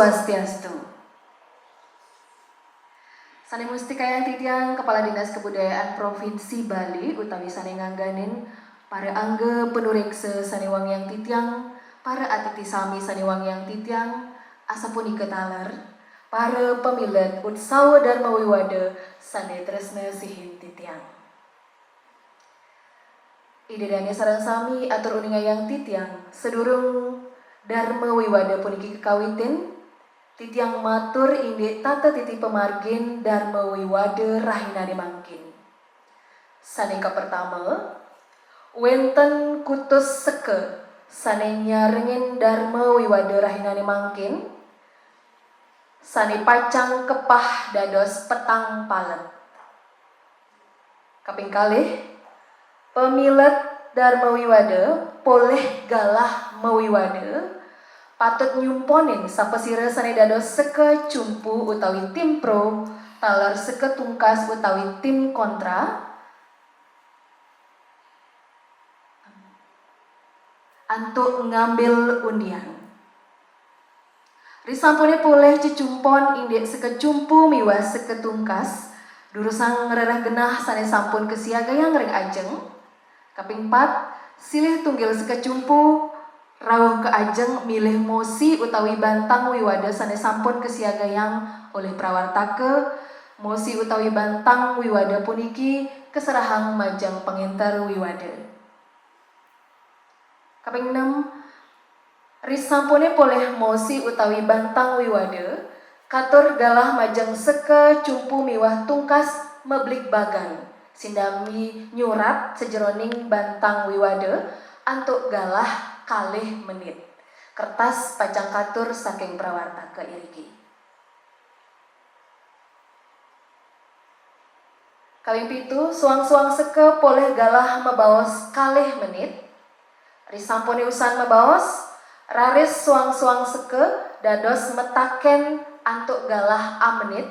Swastiastu. Sane mustika yang titiang Kepala Dinas Kebudayaan Provinsi Bali utawi sane ngangganin para angge penurikse sane wangyang titiang, para atiti sami sane wangyang titiang, asapun iketaler, para pemilet utsawa Dharma Wiwada sane tresna sihin titiang. Idedane sareng sami atur uningayang titiang sedurung Dharma Wiwada puniki kekawitin, titiang matur inde tata titi pemargin Dharma Wiwada rahinane mangkin. Saneka pertama, wenten kutus seke sane nyarengin Dharma Wiwada rahinane mangkin, sane pacang kepah dados petang palet. Kaping kalih, pemilet Dharma Wiwada poleh galah mawiwada patut nyumponin sapesira sane dados seke cumpu utawi tim pro taler seke tungkas utawi tim kontra antuk ngambil undian. Risampune poleh cecumpon indek seke cumpu miwas seke tungkas durusang ngerereh genah sane sampun kesiaga yang ring ajeng. Kaping 4, silih tunggil sekecumpu rawuh ke ajeng milih mosi utawi bantang wiwada sane sampun kesiagayang oleh prawartake. Mosi utawi bantang wiwada puniki keserahang majang penginter wiwada. Kaping 6, risampune poleh mosi utawi bantang wiwada katur galah majang seke cumpu miwah tungkas meblik bagan sindami nyurat sejeroning bantang wiwada antuk galah kalih menit. Kertas pacang katur saking prawartake iriki. Kaping 7, suang-suang seke poleh galah mebaos kalih menit. Risampune usan mebaos, raris suang-suang seke dados metaken antuk galah a menit.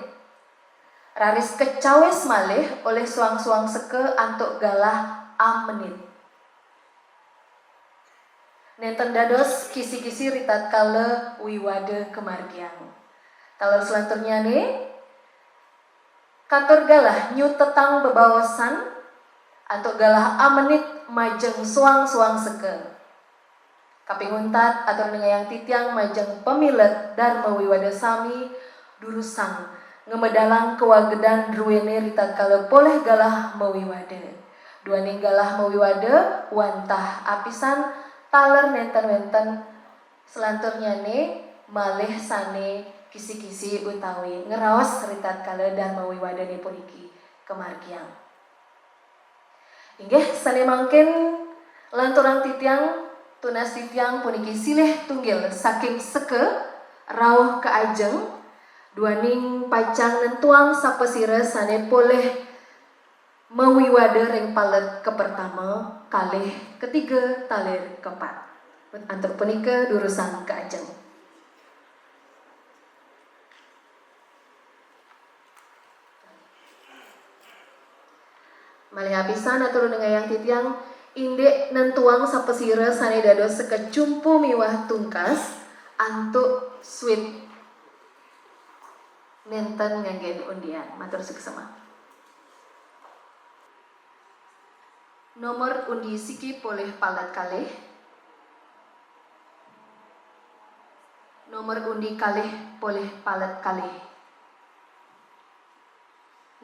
Raris kecawes malih oleh suang-suang seke antuk galah a menit. Nenten dados kisi-kisi ritat kala wiwada kemargian. Taler selanturnya nih, katur galah nyu tetang bebawasan antuk galah a menit majeng suang-suang seke. Kaping untat atur ningayang titiang majeng pemilet Dharma Wiwada sami durusang ngemedalang kewagedan ruwene ritat kala poleh galah mawiwada. Duaning galah mawiwada wantah apisan taler nenten-wenten selanturnya ne malih sane kisi-kisi utawi ngeraos ritat kala Dharma Wiwada ne puniki kemargiang. Inggih sane mangkin lanturang titiang tunas titiang puniki silih tunggil saking seke rawuh ke ajeng duaning pacang nentuang sapesira sane poleh mawiwada ring palet kepertama kalih ketiga taler keempat. Antuk punika durusang ke ajeng. Malih apisan atur nengayang titiang indek nentuang sapesira sane dados sekecumpu miwah tungkas antuk sweet nenten nganggen undian. Matur suksema. Nomor undi siki poleh palet kalih. Nomor undi kalih poleh palet kalih.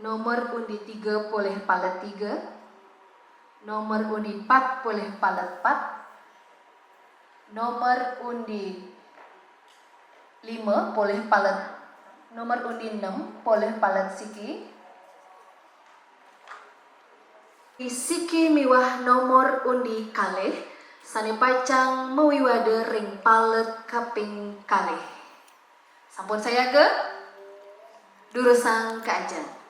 Nomor undi 3 poleh palet 3. Nomor undi 4 poleh palet 4. Nomor undi 5 poleh palet. Nomor undi 6 poleh palet siki. Siki miwah nomor undi kalih sane pacang mawiwada ring palet kaping kalih. Sampun saya ke durusang kaajeng.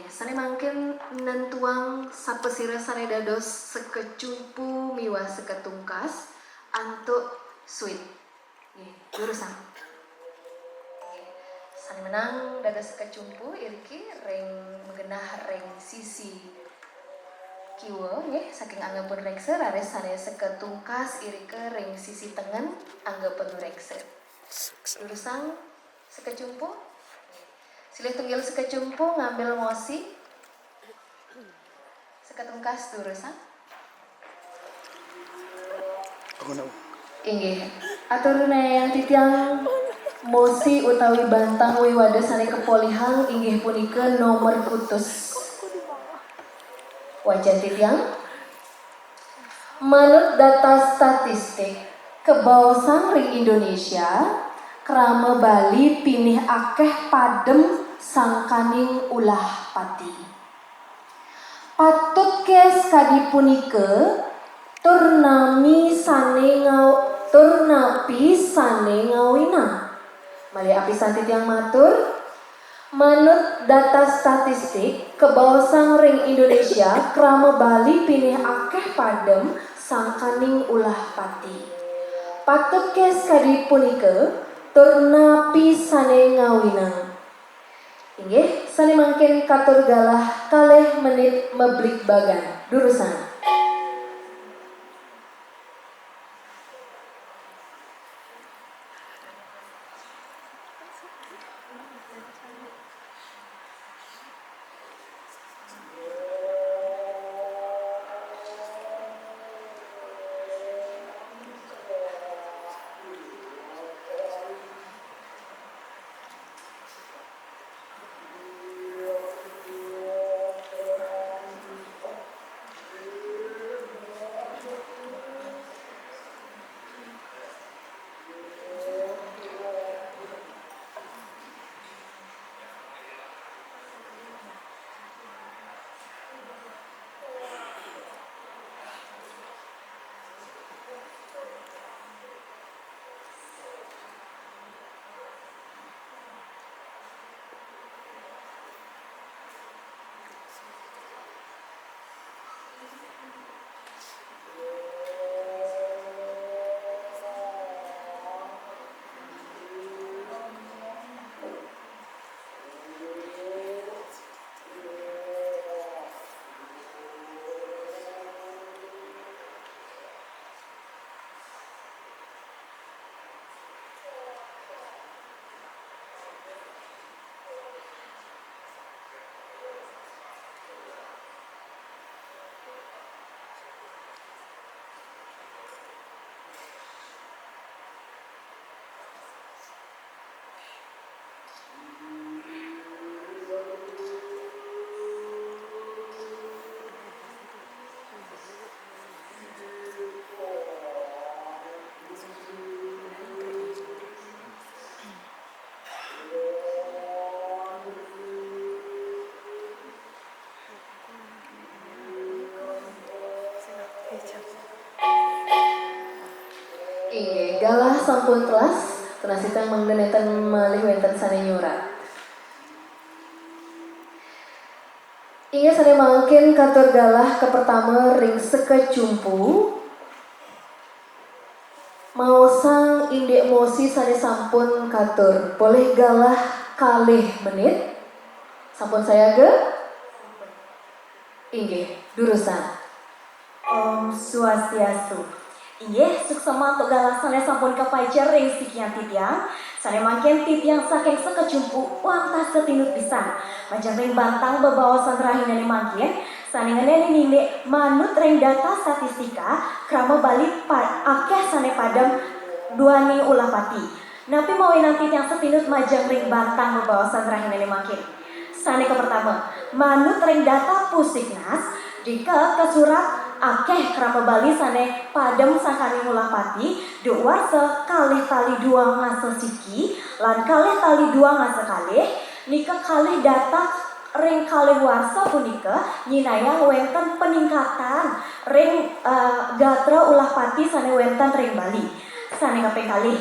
Sane mangkin nentuang sapesira sane dados sekecumpu miwah seketungkas antuk sweet. Durusang. Sane menang dados sekecumpu iriki ring menggenah ring sisi kieu nggih saking anggapeun rekse rares sanes seketungkas irike ring sisi tengen anggapeun rekse. Durusang sekecumpu. Silih tunggil sekecumpu ngambil mosi. Seketungkas durusang. Inggih. Atur yang titiang mosi utawi bantang wiwada sane kepolihang inggih punika nomor kutus. Wajan titiang. Menurut data statistik kebawasan ring Indonesia, krama Bali pinih akeh padem sangkaning ulah pati. Patut kes kadipunike turnapi sane ngawina. Mali apisan titiang matur. Menurut data statistik kebawasan ring Indonesia, krama Bali pinih akeh padem sangkaning ulah pati. Patut kes kadipunike turnapi sane ngawina. Inggih, sane mangkin katur galah kalih menit meblik bagan. Durusan. Inggih, galah sampun telas, tenasitang mangdenetan malih wenten sane nyurat. Inggih sane mangkin katur galah ke pertama ring sekecumpu. Mau sang indek mosi sane sampun katur. Boleh galah kalih menit. Sampun saya ke? Inggih, durusan. Om Swastiastu. Inggih, suksema untuk galah sane sampun kapajar ring sikian titiang. Sane mangken titiang saking sekecumpu wantah setinut pisan. Majang ring bantang bebawasan rahinane mangken. Sane ngeneni nindek manut ring data statistika krama Bali akeh sane padam duani ulah pati. Napi mau nanti titiang setinut majang ring bantang bebawasan rahinane mangken. Sane ke pertama, manut ring data Pusiknas jika kesurat akeh krama Bali sane padem sangkaning ulah pati duwarsa kalih tali dua ngase siki lan kalih tali dua ngase kalih nika kalih data ring kalih warsa punika nyinayang wenten peningkatan ring gatra ulah pati sane wenten ring Bali. Sane kaping kalih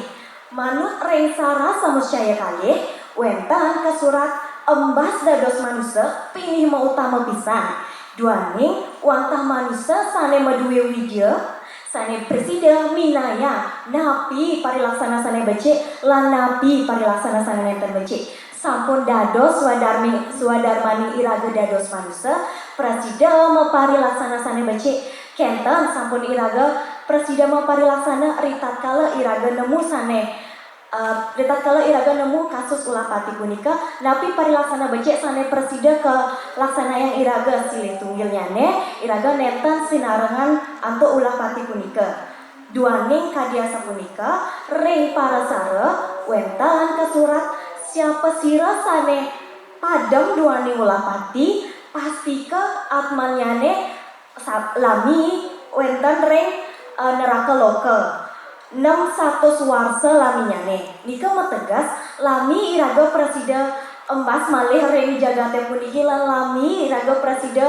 manut ring sara samuscaya kalih wenten kesurat embas dados manusia pinih mautama pisan. Duaning wantah manusia sane maduwe widya sane presiden minaya napi parilaksana sane becik lan napi parilaksana sane nenten becik sampun dados swadarmani iraga dados manusia presida mepari laksana sane becik kenten sampun iraga presida mepari laksana ritat kala iraga nemu sane Ritat kala iraga nemu kasus ulah pati punika napi pari laksana becik sane presida ke laksana yang iraga silih tunggilnyane iraga nenten sinarengan antuk ulah pati punika duaning kadiasa punika ring para sare wentan ke surat siapa sira sane padem duaning ulah pati pasti ke atmanyane lami wenten ring neraka loka 600 warsa laminyane nika mategas lami iraga presida embas malih ring jagate puniki lan lami iraga presida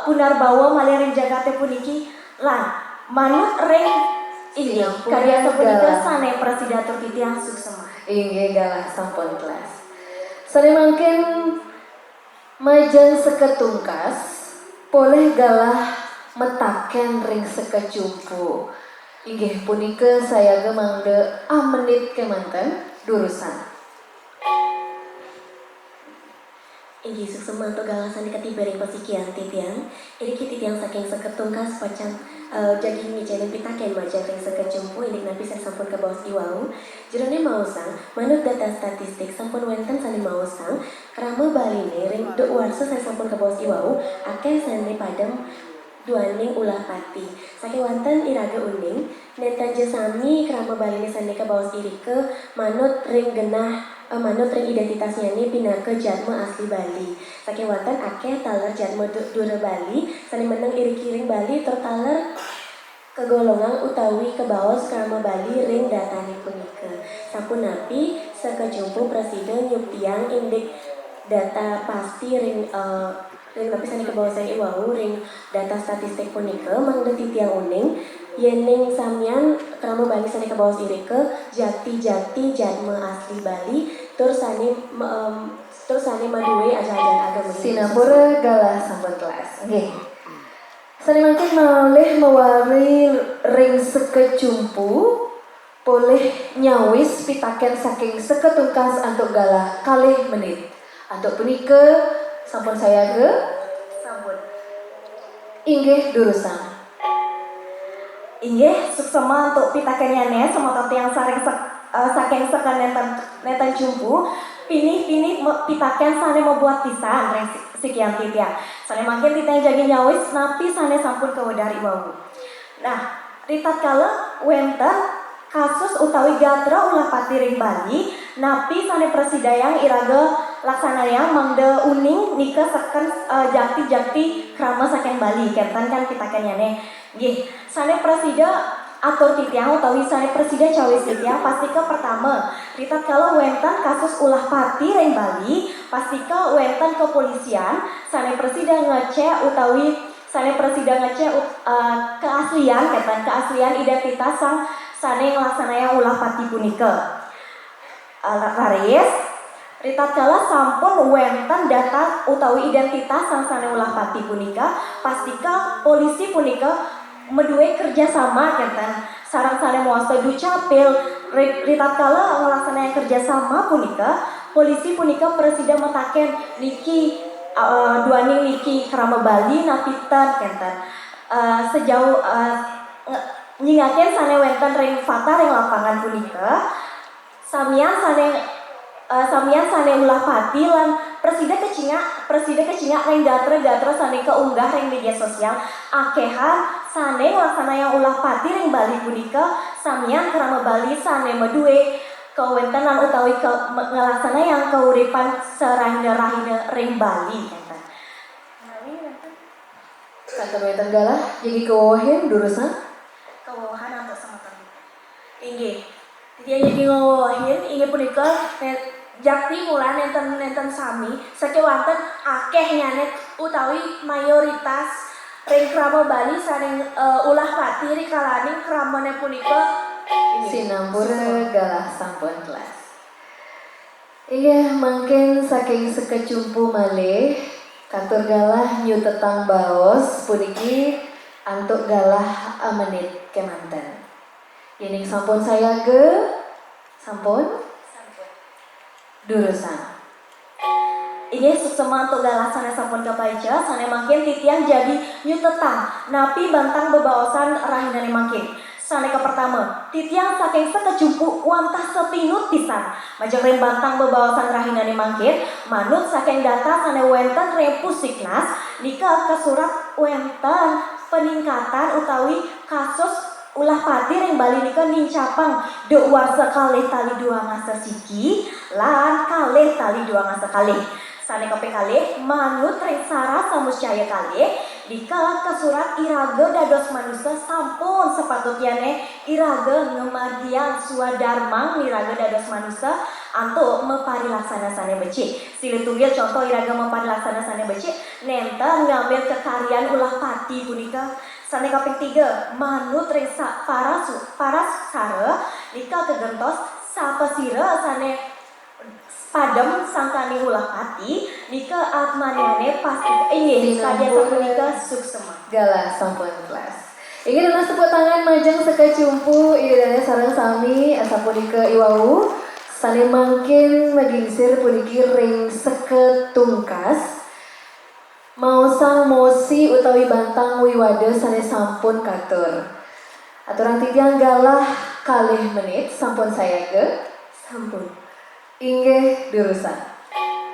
punarbawa malih ring jagate puniki lan manut ring ini karya punika sane presida tertitiang suksema inggih galah sampun kelas. Sane mangkin majang seketungkas boleh galah metaken ring sekecumpu. Inggih punika saya gemangde menit kemanten durusan. Inggih suksema untuk galasan ketibaring pasikian titiang ini titiang saking seketungkas pacan jadi micenin pitaken majang ring sekecumpu ini nabi saya sampun ke bawah iwau jerone mausang manut data statistik sampun wenten sani mausang krama baline ring de warsa saya sampun ke bawah iwau akeh sane padem duaning ulah pati saking wonten iraga uning nenten jesami krama baline sane ke bawah irike manut ring genah manut ring identitasnya ini pinaka jadma asli Bali saking wonten akeh taler jadma dura Bali sane meneng iri-kiring Bali tertaler kegolongan utawi ke bawah krama Bali ring datane punika sampun napi sakejumpu presiden nyuptiang indik data pasti ring tapi sani ke bawah saya iwau ring data statistik punika mangda titiang uning yening samyan krama Bali sani ke bawah irike jati jadma asli Bali tur sani maduwe ajaran agama Sinapura galah sampun kelas. Nggih. Sane mangkin malih mewari ring sekecumpu boleh nyawis pitaken saking seketungkas antuk galah kalih menit. Antuk punika sampun saya ke sampun inggih durusan. inggih suksema untuk pitakennyane semoga yang saking sekan neten jumpu pinih pitaken sane membuat pisan ring sekian titiang sane makin titiang jagi nyawis napi sane sampun kewedari wau nah ritat kala wenten kasus utawi gatra ulah pati ring Bali napi sane presidayang iraga laksanayang mangde uning nika seken jakti krama saking Bali kenten kan pitakennyane nggih sane presida atur titiang utawi sane presida cawis titiang pastika pertama ritat kalau wenten kasus ulah pati ring Bali pastika wenten kepolisian sane presida ngecek utawi sane presida ngecek keaslian keten keaslian identitas sang sane nglaksanaya ulah pati punika laris ritat kala sampun wenten data utawi identitas sang sane ulah pati punika pastika polisi punika meduwe kerjasama kenten sarang sane muasta ducapil ritat kala ngelaksanakan kerjasama punika polisi punika presida metaken niki duaning niki krama Bali napitan kenten sejauh nyingaken sane wenten ring fata ring lapangan punika samian sane ulah pati lan presida kecinga ring gatra sane keunggah ring media sosial akehan sane laksana yang ulah pati ring Bali punika samian krama Bali sane meduwe kawentenan utawi ngelaksana yang keuripan serahina ring Bali kenten. Kantor wenten galah jadi kewahin durusan. Kewahan untuk semeton. Inggih. Dia jadi ngawahin inggih punika jakti mulan nenten sami sakewanten akeh nyanet utawi mayoritas ring krama Bali saring ulah pati rikalaning kramane punika Sinambura galah sampun kelas. Iya mungkin saking sekecumpu malih kantor galah nyu tetang baos puniki antuk galah menit kemanten. Yening sampun saya ke sampun durusan. Inggih suksema untuk galasan sampun kapaija sane makin titiang jadi nyutetang napi bantang bebaosan rahinane makin. Sane ke pertama, titiang saking sekejumpu wantah setinut pisan. Majeng rem bantang bebaosan rahinane makin, manut saking data sane wenten rem pusiknas nika kesurat wenten peningkatan utawi kasus ulah pati reng Bali nika nincapang duk warsa kalih tali dua ngasa siki lan kalih tali dua ngasa kalih. Sane kaping kalih manut reng sara samuscaya kalih dika kesurat iraga dados manusia sampun sepatutyane iraga ngemargian swadarmang iraga dados manusia antuk mepari laksana sane becik. Silih tunggil contoh iraga mepari laksana sane becik nenten ngambil kekarian ulah pati punika. Sane kaping 3 manut reng paras sare dika kegentos sapesira sane padem sangkani ulah pati nika atmaniane pasti inggih kadya sapunika suksema. Galah sampun kelas. Ingin ulas tepuk tangan majeng sekecumpu idedana sareng sami asapunika iwau sane mangkin magingsir puniki ring seketungkas maosang mosi utawi bantang wiwade sane sampun katur. Aturan titiang galah kalih menit sampun sayaga Sampun. inggih durusan.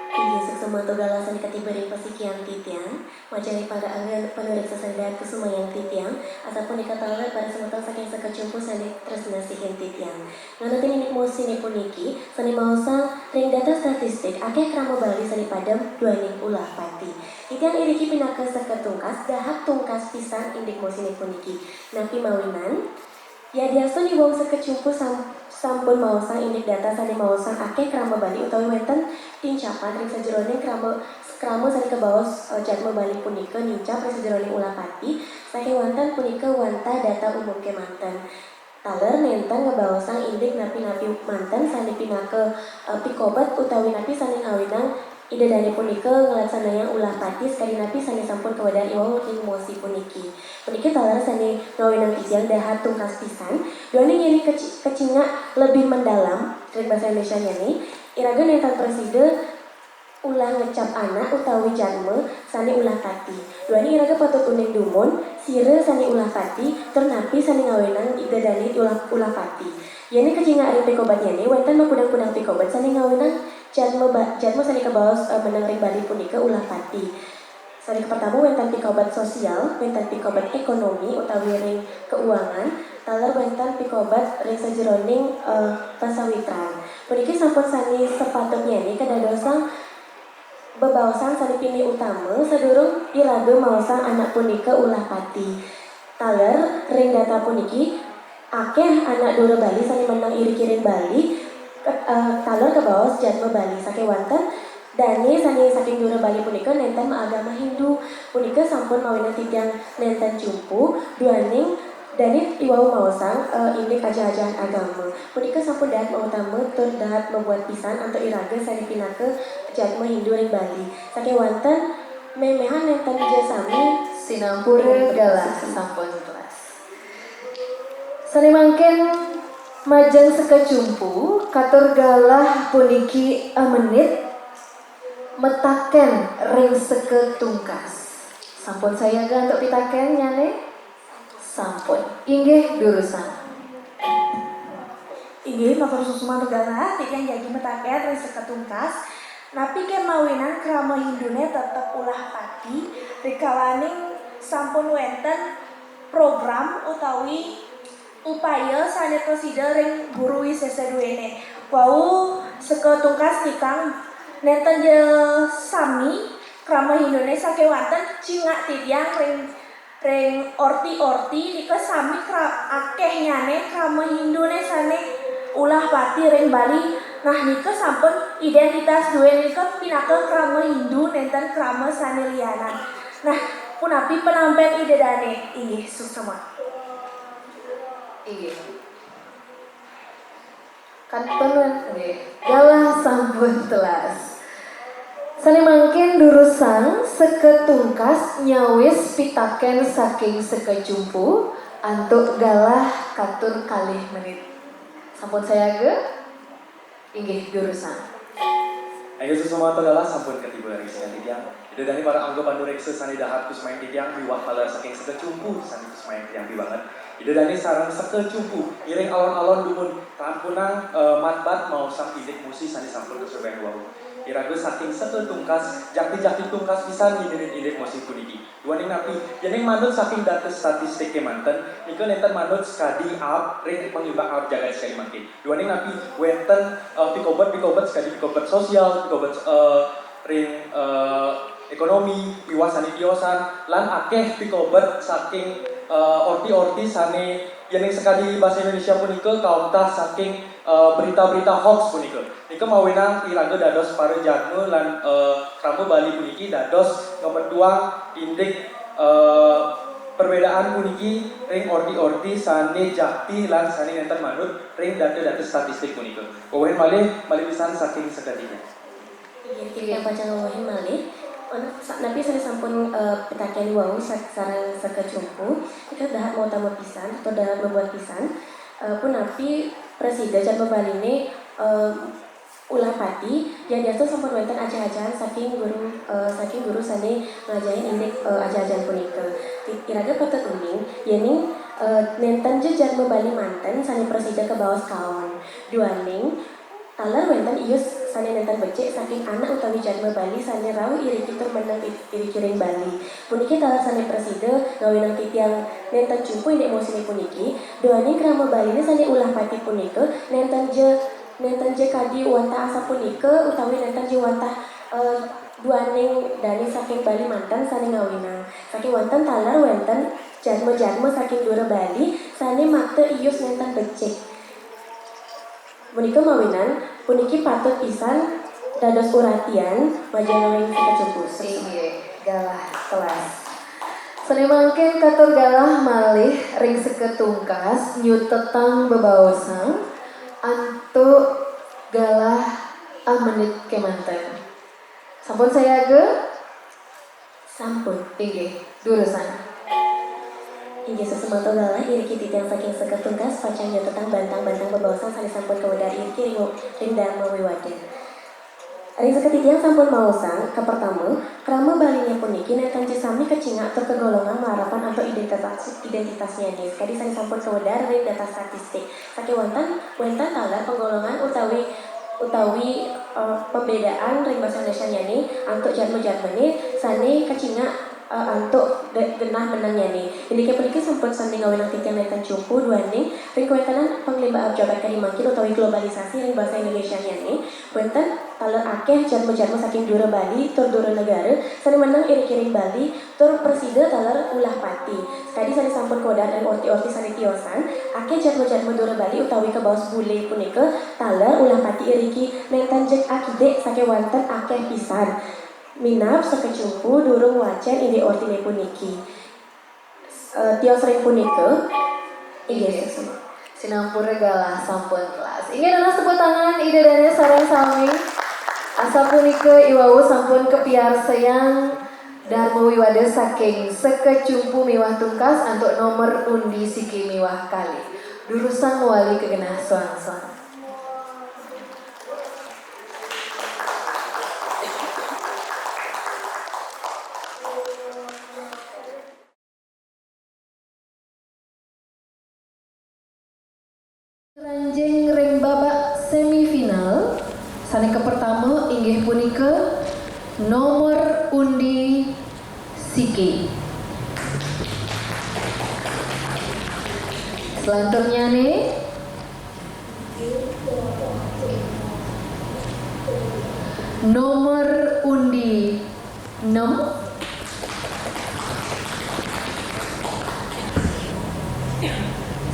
Inggih suksema untuk galasan dikatibering pasikian titiang majari pada angin penuriksa sadar kesumayang titiang ataupun dikatakan pada sementara saking sekecumpu sani tresnasihin titiang. Nganatin ini mosi ni puniki sani mausang ring data statistik akeh krama Bali sani padam duaning ulah pati. Titiang iriki pinaka seketungkas dahak tungkas pisan indik mosi ni puniki. Napi mawinan ya diasun di wong sekecumpu sampun maosang indik data sane maosang akeh krama Bali utawi wenten tincapan ring sajeroning krama sane kebaos jatma Bali punika nincap ring sajeroning ulah pati saking wonten punika wantah data umum kemanten. Taler nenten ngebaosang indik napi-napi manten sane pinake pikobat utawi napi sane ngawinang idedane punika ngelaksananya ulah pati sekali napi sane sampun kewadaan iwang ing mosi puniki. Puniki talar sane ngawinang titiang dahat tungkas pisan. Duane nyeni kecinga lebih mendalam dari bahasa Indonesia nyeni. Iraga netan preside ulah ngecap anak utawi janme sane ulah pati. Duane iraga patut uning dumun sire sane ulah pati ternapi sane ngawinang idedane ulah pati. Yani kecinga ari pikobat nyeni wenten mapudang-pudang pikobat sane ngawinang jadma sani kebaos menang ring Bali punika ulah pati. Sani pertama wenten pikobat sosial, wenten pikobat ekonomi utawi ring keuangan, taler wenten pikobat ring sajeroning pasawitran. Puniki sampun sani sepatutnya ni kadadosang bebaosan sani pini utama sadurung iraga maosang anak punika ulah pati. Taler ring data puniki akeh anak dura Bali sani menang iri-kirin Bali taler ke bawah jatma Bali saking wonten dani sani saking dura Bali punika nenten agama Hindu punika sampun mawinang titiang nenten jumpu duaning dani iwau maosang indik ajahan agama punika sampun dahat mautama tur dahat membuat pisan antuk iraga sani pinake jatma Hindu ring Bali saking wonten memehan nenten jasami Sinampura galah sampun kelas. Sani mangkin majeng sekecumpu katur galah puniki menit metaken ring seketungkas. Sampun saya untuk pitaken nyane sampun inggih durusan. Inggih matur susuma tegala titiang jagi metaken ring seketungkas napi kemawinan krama Hindune tetep ulah pati rikalaning sampun wenten program utawi upaya sane presida ring guru wisesa duwene wau seketungkas tikang nenten je sami krama Hindune saking wonten cingak titiang ring orti-orti dika sami akeh nyane krama Hindune sane ulah pati ring Bali. Nah nika sampun identitas duwe nika pinaka krama Hindu nenten krama sane liyanan. Nah punapi penampilan idedane inggih suksema. Inggih. Kanton nggih. Galah sampun telas. Sani mangkin durusan seketungkas nyawis pitaken saking sekejumpu antuk galah katur kalih menit. Sampun saya ge inggih durusan. Ayo semua adalah sampun ketiba ring sing titiang. Ida dani para anggo pandu rekse sani dahat kusmain titiang biwah kala saking sekecumpu sani kusmain titiang banget. Ida dani sarang sekecumpu iring alon-alon dumun rampunang matbat mau sang idik musi sani sampun kesurbayan wau. Irago saking seketungkas jakti-jakti tungkas pisan idik musi puniki. Duaning napi yening manut saking data statistik kemanten iku nenten manut skadi up ring pangimbang up jaga sekali makin. Duaning napi wenten pikobat sekali sosial pikobat ring ekonomi piwasani tiosan lan akeh pikobat saking orti-orti sane yening sekali bahasa Indonesia punika kauntah saking berita-berita hoax punika. Nika mawenang iraga dados para jarno lan Krambo Bali puniki dados ngepetuang indik perbedaan puniki ring orti-orti sane jakti lan sane nenten manut ring data-data statistik punika. Wawen malih pisan saking segatinya. Kita baca ngawahin malih. Nabi saya sampun petakian wau sarang sekecumpu kita dahat mau tamu pisan atau dahat membuat pisan pun nabi presiden Jarmo Bali ini ulah pati yang biasa sampun wonten aja-ajahan saking guru sane ngajahin indek aja-ajahan punika. Iraga patut uning yening nenten je Jarmo Bali manten sane presiden ke bawah kawan duaning talar wonten ius sane nenten becik saking anak utawi Jarmo Bali sane rawu iri kitur menang iri kiring Bali. Puniki talar sane presiden ngawinang titiang nenten jumpu indek musine puniki duaning Krama Bali ini sane ulah pati punika nenten je kadi wantah asa punika utawi nenten je wantah duaning dani saking Bali mantan sane ngawinang saking wonten talar wonten jarmo-jarmo saking dura Bali sane makte ius nenten becik. Punika mawinan puniki patut pisan dados uratian majalah ring sekecumpu. Galah kelas. Seni mangkin katur galah malih ring seketungkas nyutetang bebaosang antuk galah menit kemanten. Sampun saya ge Sampun. inggih durusan. Inggih sesemata galah iri kiti yang saking seketungkas pacangnya tentang bantang-bantang bebawasan sani sampun kawedar iri ring dharma wiwaden. Ring seketitiang sampun mausang ke pertama Krama Balinya puniki nenten sami kecingak atau kegolongan melarapan atau identitasnya nih. Kadi sani sampun kawedar ring data statistik. Saking wonten talar penggolongan utawi pembedaan ring bahasa Indonesia nih antuk jarmo-jarmo nih sani kecingak antuk genah menangnya nih. Indike puniki sampun sanding ngawinang titiang nenten cumpu duaning ring kuwentanan penglimbaan jabat kadimangkin utawi globalisasi ring bahasa Indonesia nih. Wonten taler akeh jarmo-jarmo saking dura Bali tur dura negara sani menang iri-kiring Bali tur preside taler ulah pati. Sekali sani sampun kawedar ring orti-orti sani tiosan akeh jarmo-jarmo dura Bali utawi kebaos bule punika taler ulah pati iriki nenten jek akide saking wonten akeh pisan. Minap sekecumpu durung wacen indi ortine puniki. Tios ring punika inggih sesama. Sinampura galah sampun kelas. Inggih adalah tepuk tangan ide dari sareng sami. Asa punika iwau sampun kepiarsayang Dharma wiwade saking sekecumpu miwah tungkas untuk nomor undi siki miwah kali. Durusan wali kegenah soang-soang. Ranjing ring babak semifinal sane ke pertama inggih punika nomor undi siki. Selanjutnya nih nomor undi 6.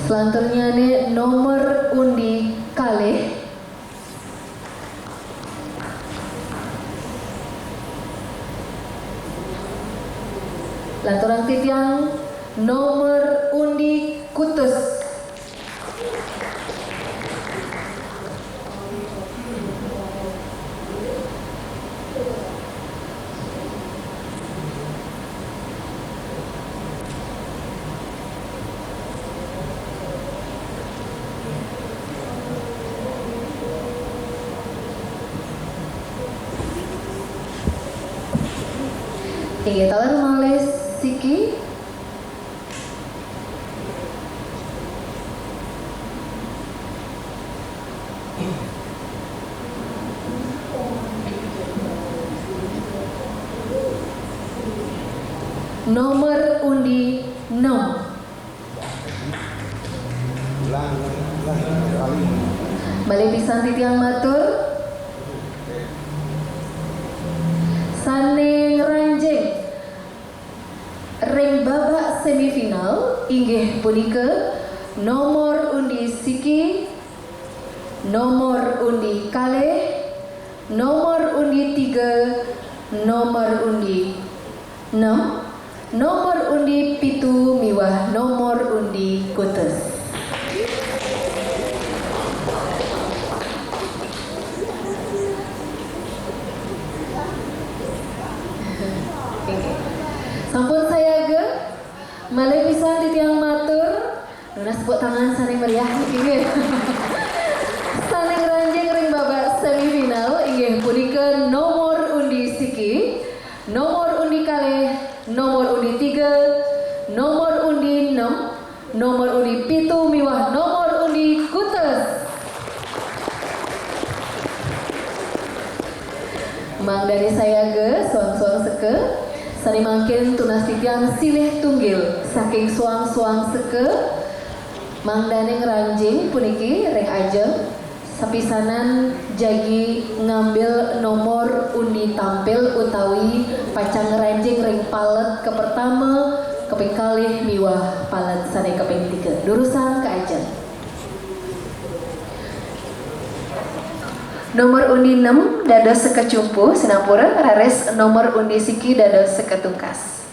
Selanjutnya nih nomor undi kalih. Lanturan titiang nomor undi kutus. Inggih taler malih siki. Nomor undi 6. Balik pisan titiang matur. Sane ngranjing ring babak semifinal inggih punika nomor undi siki, nomor undi kalih, nomor undi 3, nomor undi 6, nomor undi 7 miwah nomor undi kutus. Sampun saya ge malih pisan titiang matur. Nunas tepuk tangan saling meriah inggih. Saling ranjing ring babak semifinal inggih punika nomor undi siki, nomor undi kalih, nomor undi 3, nomor undi 6, nomor undi 7 miwah nomor undi kutus. Mang dari saya ge suang-suang seke sani mangkin tunas titiang silih tunggil saking suang-suang seke mang daneng ranjing puniki ring ajeng sapisanan jagi ngambil nomor undi tampil utawi pacang ranjing ring palet ke pertama keping kalih miwah palet sane keping 3 durusan ke ajeng. Nomor undi 6 dados sekecumpu sinapura rares nomor undi siki dados seketungkas.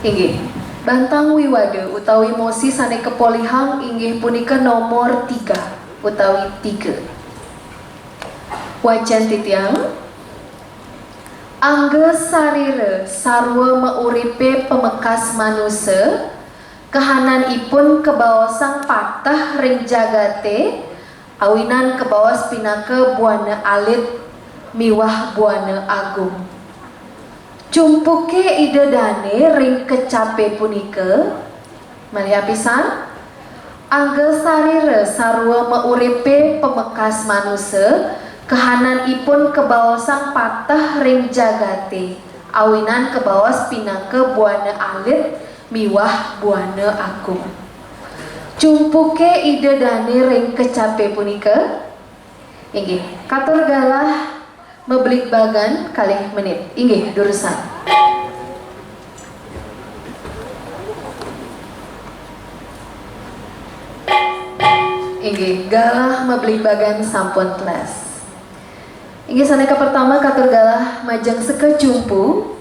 Inggih, bantang wiwade utawi mosi sane kepolihang inggih punika nomor 3 utawi 3. Wajan titiang angge sarire sarwa mauripe pemekas manusia kehanan ipun kebawasang patah ring jagate awinan kebawas pinake buana alit miwah buana agung. Cumpuke ide dane ring kecape punike malih pisan angge sarire sarwa mauripe pemekas manusia kehanan ipun kebawasang patah ring jagate awinan kebawas pinake buana alit miwah buana agung. Cumpuke ide dane ring kecape punika inggih katur galah mebelik bagan kalih menit inggih durusan. Inggih galah mebelik bagan sampun telas. Inggih saneka pertama katur galah majeng sekecumpu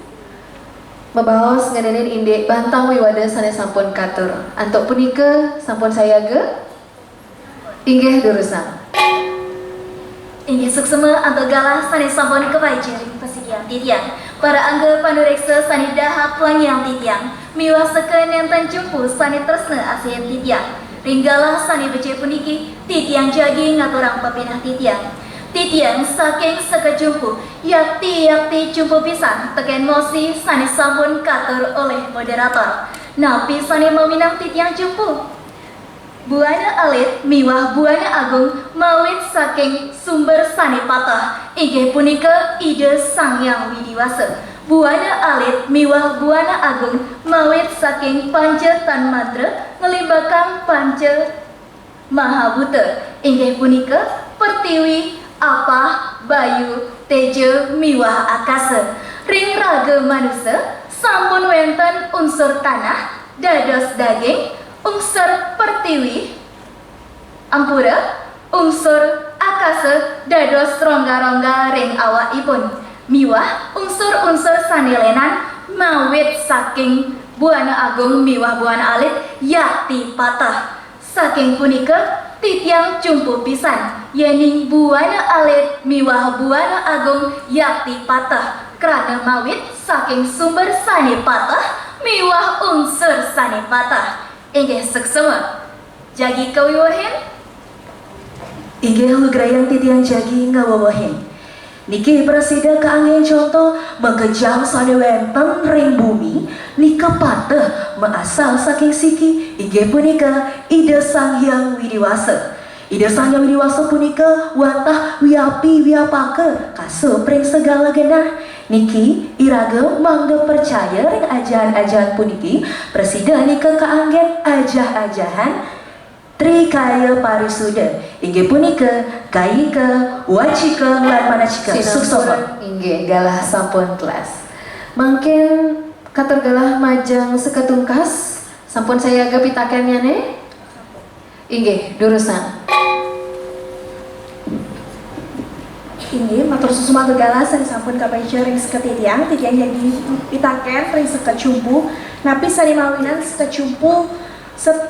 Mabaos ngadenin indek bantang wiwada sane sampun katur. Antuk punika sampun saya ge inggih durusan. Inggih suksema antuk galah sane sampun kepaijering pasikian titiang. Para angga panureksa sane dahap wanyang titiang. Miwah seken nenten jumpu sane tresna asih titiang. Ringgalah sane becek puniki titiang jagi ngaturang papinah titiang. Titiang saking sekejumpu yakti jumpu pisan teken mosi sane sampun katur oleh moderator. Napi sane meminang titiang jumpu buana alit miwah buana agung mawit saking sumber sane patah inggih punika ide Sang Yang Widiwasa. Buana alit miwah buana agung mawit saking panja tan mantra ngelimbakang panja mahabuta inggih punika pertiwi apa bayu tejo miwah akasa. Ring raga manusia sampun wenten unsur tanah dados daging unsur pertiwi ampura unsur akasa dados rongga-rongga ring awakipun miwah unsur-unsur sanelenan mawit saking buana agung miwah buana alit yakti patah. Saking punika titiang jumpu pisan yening buana alit miwah buana agung yakti patah krana mawit saking sumber sane patah miwah unsur sane patah. Inggih seksema jagi kawiwahin inggih lugrayang titiang jagi ngawawahin. Niki presiden keangin contoh mengejam sane wenten ring bumi nika patah measal saking siki inggih punika Ida Sang Hyang Widiwasa. Ida Sang Hyang Widiwasa punika wantah wiapi wiapake kasupring segala genah. Niki iraga mangga percaya ring ajaran-ajaran puniki presiden nika kaanggen ajah-ajahan Trikaya Parisuda inggih punika Kayika, Wacika, lan Manacika suksoma inggih galah sampun kelas. Mungkin katur galah majang seketungkas sampun saya agak pitakennya nih inggih durusan Ini matur susuma gegala sani sampun kapaija ring seketitiang titiang jadi pitaken ring sekecumpu napi sari mawinan sekecumpu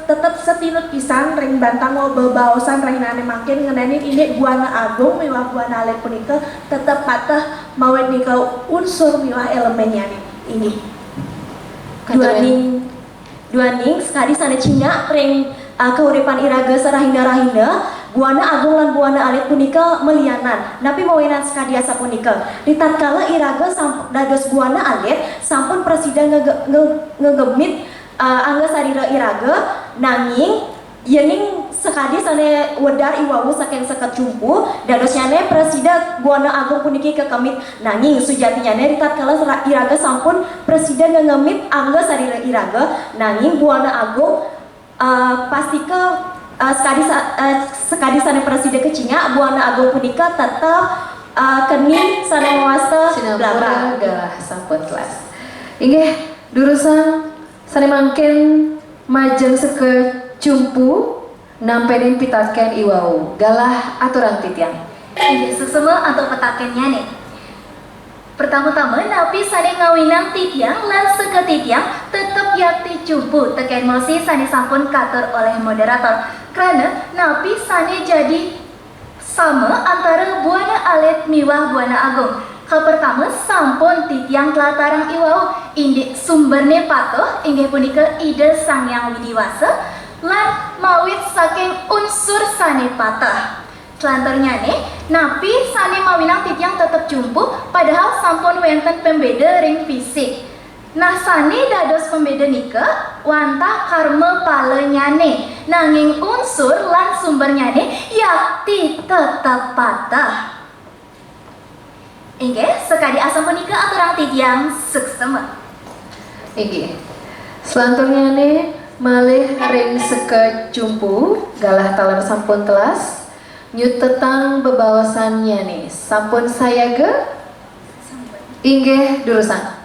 tetap setinut pisan ring bantang mau bebaosan rahinane makin ngenenin ini buana agung miwah buana alit punika tetap patah mawet nika unsur miwah elemennya nih ini dua ning sekali sana Cina ring keuripan iraga sarahinda-rahinda buana agung lan buana alit punika melianan napi mawinan sekadiasa punika ditatkala iraga dados buana alit sampun presiden ngegemit angga sarira iraga nanging yening sekadi sane wedar iwawu saking seket cumpu dadosnyane presiden buana agung puniki kekemit nanging sujatinyane ditatkala iraga sampun presiden ngegemit angga sarira iraga nanging buana agung pastike sekadi sane presiden kecinya buana agung punika tetap keni sane mawasta sinapura galah sampun kelas inggih durusan sane mangkin majeng seke cumpu nampedin pitaken iwau galah aturan titiang inggih susuma atau petakennya nih. Pertama-tama napi sane ngawinang titiang lan seketitiang tetep yakti cumpu teken mosi sane sampun katur oleh moderator karena napi sane jadi sama antara buana alit miwah buana agung. Pertama sampun titiang telatarang iwau indik sumberne patuh inggih punika Ida Sang Hyang Widiwasa lan mawit saking unsur sane patah. Selanturnya nih, napi sane mawinang titiang tetep jumpu padahal sampun wenten pembeda ring fisik. Nah sane dados pembeda nika wantah karma palenyane nanging unsur lan sumbernyane yakti tetep patah. Inggih, sekadi asam punika aturang titiang suksema. inggih selanturnya nih malih ring seke cumpu galah talar sampun telas nyut tetang bebawasannya nih sampun saya ge inggih durusan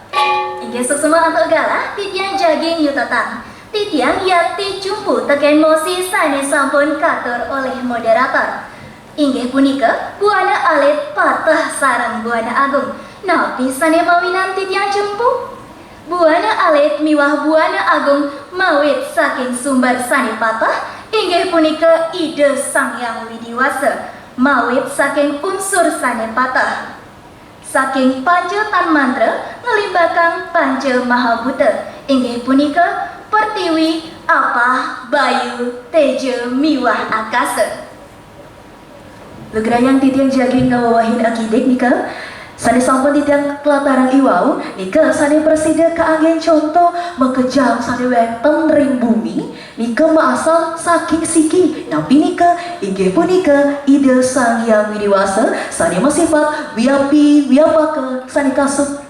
Inggih suksema untuk galah titiang jaging yutatang. Titiang yakti jumpu teken mosi sane sampun katur oleh moderator. Inggih punika buana alit patah sarang buana agung. Napi sane mawinan titiang jumpu buana alit miwah buana agung mawit saking sumber sane patah inggih punika Ida Sang Hyang Widiwasa mawit saking unsur sane patah saking panca tan mantra ngelimbakang panca mahabuta inggih punika pertiwi apah bayu teja miwah akasa. Legrayang titiang jaging ngawawahin akidik nika sane sampun titiang pelataran iwau nika sane presiden keanggen contoh mengkejam sane wenten ring bumi nika maasal saking siki napi nika inggih punika Ida Sang Hyang Widiwasa sane masifat wiapi wiapake sane kasut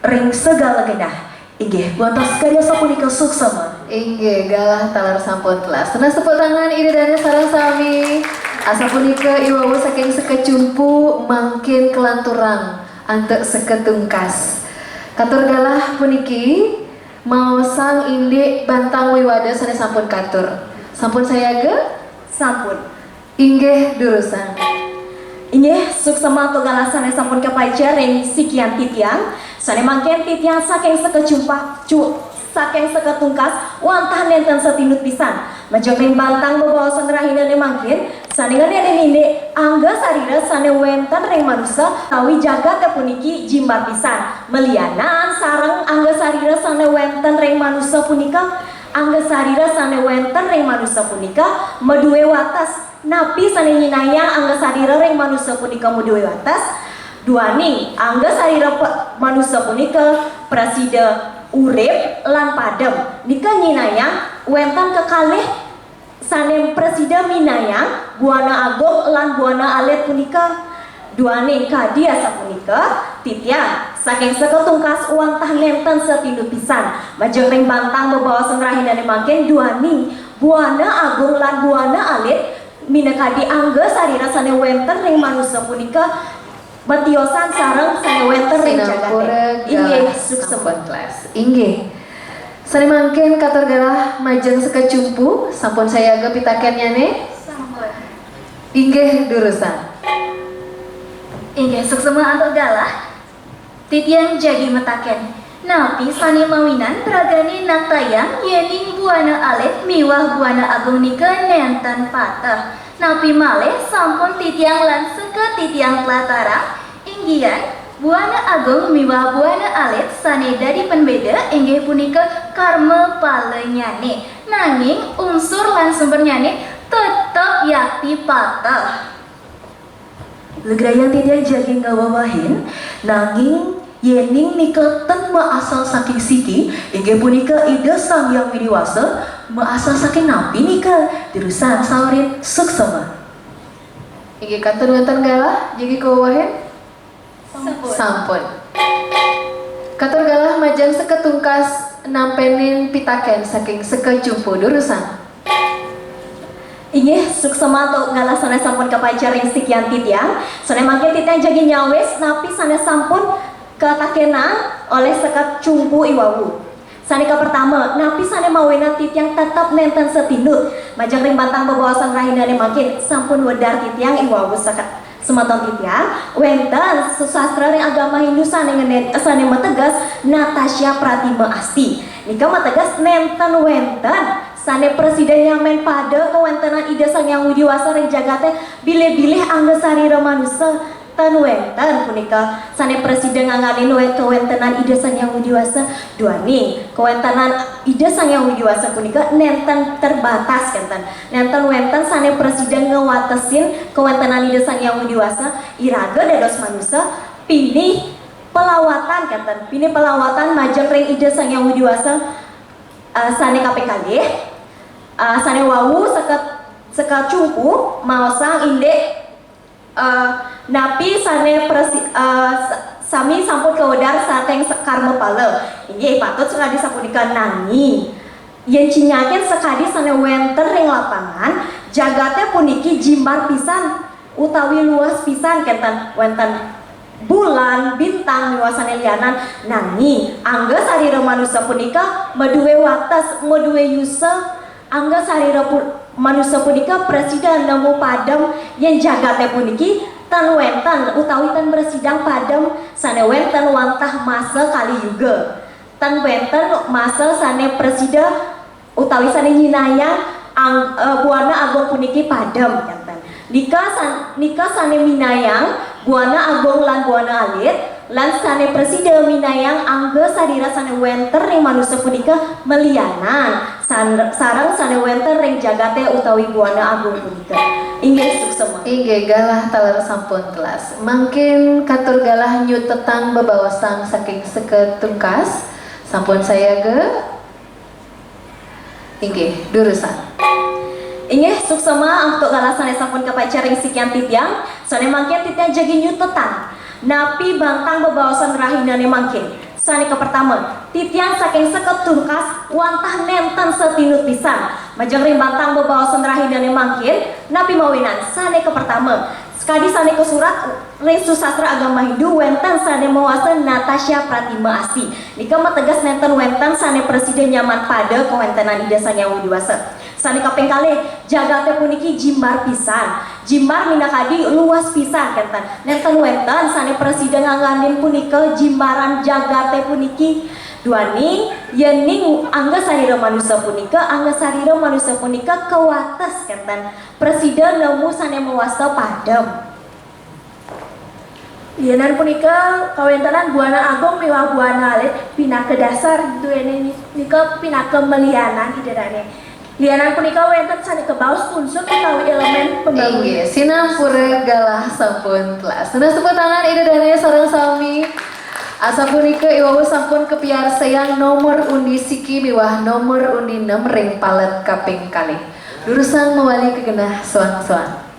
ring segala genah inggih buantas karyasa punika suksema inggih galah talar sampun telas tenang tepuk tangan ide dan sarang sami asa punika iwawu saking sekecumpu mangkin kelanturang antek seketungkas katur galah puniki mau sang indik bantang wiwada sane sampun katur sampun saya ge sampun inggih durusan inggih suksema atau galah sane sampun kapaija ring sikian titiang sane mangken titiang saking sekecumpak saking seketungkas wantah nenten setinut pisan majeng bantang bebawasan rahinane mangkin sane ngadene ninde angga sarira sane wenten ring manusa kawi jagat puniki jimbar pisan melianan sareng angga sarira sane wenten ring manusa punika angga sarira sane wenten ring manusa punika meduwe watas napi sane nyinayang angga sarira ring manusa punika meduwe watas Duaning angga sarira manusia punika presida urip lan padem. Nika nyinayang wenten kekalih sanem presida minayang buana agung lan buana alit punika. Duaning kadia sapunika titiang saking seketungkas uang tah nenten setindut pisan majeng ring bantang bebawasan rahindane mangkin duaning buana agung lan buana alit minakadi angga sarira sane wenten ring manusia punika batiosan sareng sane wenten ring jagate. Inggih suksema kelas. Inggih. Sane mangkin katur galah majeng sekecumpu sampun saya aga pitakennyane. Inggih durusan. Inggih suksema antuk galah titiang jadi metaken napi sani mawinan beragani nang tayang yening buana alit miwah buana agung nika nenten patah napi malih sampun titiang lan seke titiang telatara inggian buana agung miwah buana alit sane dadi penbeda inggih punika karma palenyane nanging unsur lan sumbernyane tetep yakti patah. Legrayang tidak jagi ngawawahin nanging yening niketen maasal saking siki inggih punika ide sang yang widiwasa maasal saking napi nika dirusan saurin suksema. Inggih katur wonten galah jagi kawawahin sampun. Katur galah majang seketungkas nampenin pitaken saking sekejumpu durusan. Inggih suksema untuk galah sana sampun kapacar ring sekian titiang sana mangkin titiang jagi nyawes napi sana sampun ketakenan oleh sekat cumpu iwawu. Sanika pertama napi sana mawena titiang tetap nenten setindut majang ring bantang bebawasan rahindane mangkin sampun wedar titiang iwawu sekat sematon titiang wenten susastra ring agama Hindu sane mategas Natasha Pratima Asti nika mategas nenten wenten sane presiden yang men pada kewentenan ide sang yang widiwasa ring jagate bilih-bilih angga sarira manusia tan wenten punika sane presiden ngangalin kewentenan ide sang yang widiwasa duani kewentenan ide sang yang widiwasa punika nenten terbatas kenten nenten wenten sane presiden ngewatesin kewentenan ide sang yang widiwasa iraga dados manusia pilih pelawatan kenten pilih pelawatan majeng ring ide sang yang widiwasa sane KPKD sane wawu seka cumpu maosang indek napi sane sami sampun kewedar sateng karma pale inggih patut sekadi sapunika nangi yen cinyaken sekadi sane wenten ring lapangan jagate puniki jimbar pisan utawi luas pisan kenten wenten bulan bintang miwasane lianan nangi angga sarira manusia punika meduwe wates meduwe yusa angga sarira manusia punika presiden nemu padem yang jagate puniki tan wenten utawi tan bersidang padem sane wenten wantah masa kali juga tan wenten masa sane presiden utawi sane nyinayang buana agung puniki padem janten nika sane minayang buana agung lan buana alit lan sane presiden minayang angga sarira sane wenten ring manusia punika melianan sarang sane wenten ring jagate utawi buana agung punika inggih suksema. Inggih galah taler sampun telas mangkin katur galah nyutetang bebawasan saking seketungkas sampun saya ge inggih durusan. Inggih suksema untuk galah sane sampun kapacar ring sekian titiang sane mangkin titiang jagi nyutetan napi bantang bebawasan rahindane mangkin sane pertama titiang saking seketungkas wantah nenten setindut pisan majeng ring bantang bebawasan rahindane mangkin napi mawinan sane pertama sekadi sane ke surat ring susastra agama Hindu wenten sane mawasan Natasha Pratima Asti nika mategas nenten wenten sane presiden nyaman pada kewentenan ide sang yang widiwasa sane kaping kalih jagate puniki jimbar pisan jimbar minakadi luas pisan kenten nenten wenten sane presiden ngangganin punika jimbaran jagate puniki duani yening angga sarira manusia punika kewates kenten presiden nemu sane mewasta padem Lianan punika kawentenan buana agung miwah buana alit pinake dasar duene nika pinake melianan idedane Lianan punika wonten sani kebaos unsur utawi elemen pembangunan. Inggih, sinampura galah sampun telas. Sudah tepuk tangan ide dane sareng sami. Asa punika iwau sampun kepiarsayan nomor undi siki miwah nomor undi 6 ring palet kaping kalih. Lurusang mewali kegenah soang-soang.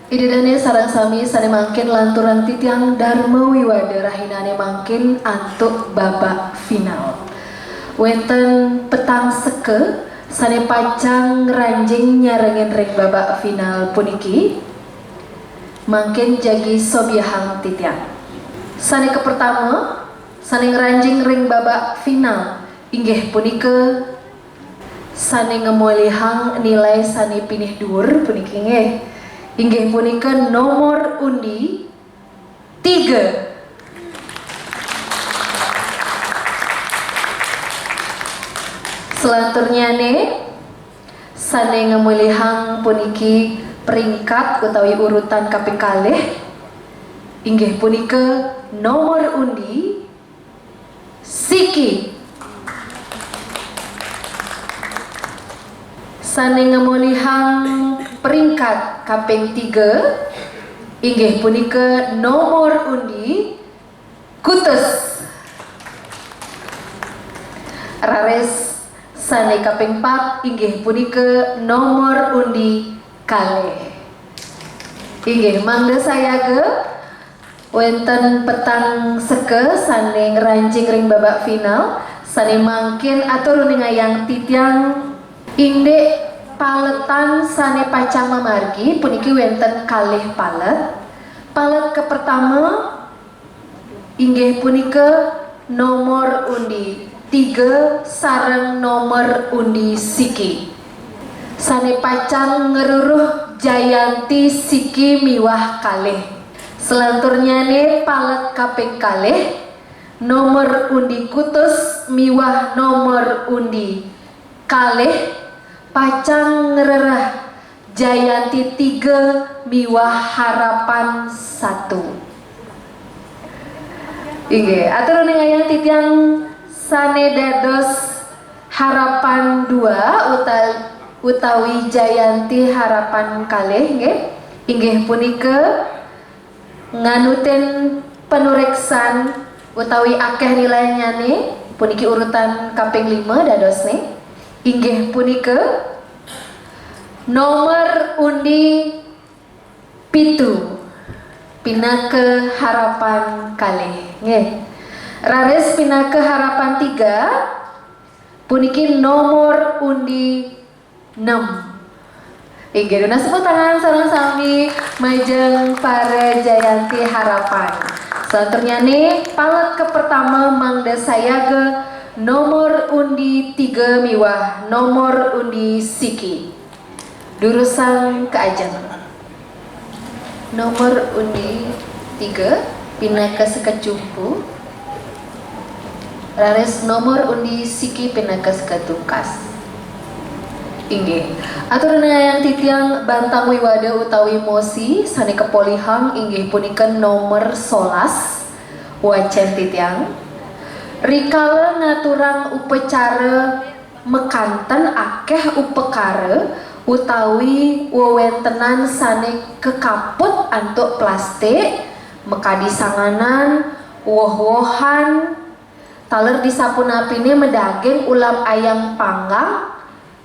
Idedane sareng sami sane mangkin lanturan titiang Dharma Wiwada rahinane mangkin antuk babak final. Wenten petang seke sane pacang ranjing nyarengin ring babak final puniki mangkin jagi sobiahang titiang. Sane ke pertama sane ngranjing ring babak final inggih punika sane ngemolihang nilai sane pinih dhuwur puniki nggih. Inggih punika nomor undi 3. Selanturnyane sane ngemulihang puniki peringkat utawi urutan kaping kalih inggih punika nomor undi siki. Sane ngemulihang peringkat kaping 3 inggih punika nomor undi kutus. Rares sane kaping 4 inggih punika nomor undi kalih. Inggih mangga sayaga wonten petang seke sane ngranjing ring babak final sane mangkin atur ningayang titiang indek paletan sane pacang mamargi puniki wonten kalih palet. Palet ke pertama inggih punika nomor undi 3 sareng nomor undi siki. Sane pacang ngeruruh Jayanti siki miwah kalih. Selanturnyane palet kaping kalih nomor undi kutus miwah nomor undi kalih pacang ngererah Jayanti 3 miwah harapan 1. Inggih, atur ningayang titiang sane dados harapan 2 utawi Jayanti harapan kalih nggih. Inggih punika nganuten penureksan utawi akeh nilainyane puniki urutan kaping 5 dadosne. Inggih punika nomor undi 7 pinake harapan kalih nggih. Rares pinake harapan 3 puniki nomor undi 6. Inggih duna sepuluh tangan sareng sami majeng para Jayanti harapan. Saturnyane palet ke pertama mangda sayaga nomor undi 3 miwah nomor undi siki. Durusan keajeng. Nomor undi 3 pinaka sekecumpu. Rares nomor undi siki pinaka seketungkas. Inggih. Atur yang titiang Bantang Wiwada utawi Mosi sane kepolihang inggih punika nomor 11 wacen titiang. Rikala ngaturang upacara mekanten akeh upekara utawi wewentenan sane kekaput antuk plastik mekadi sanganan woh-wohan taler disapunapine medaging ulam ayam panggang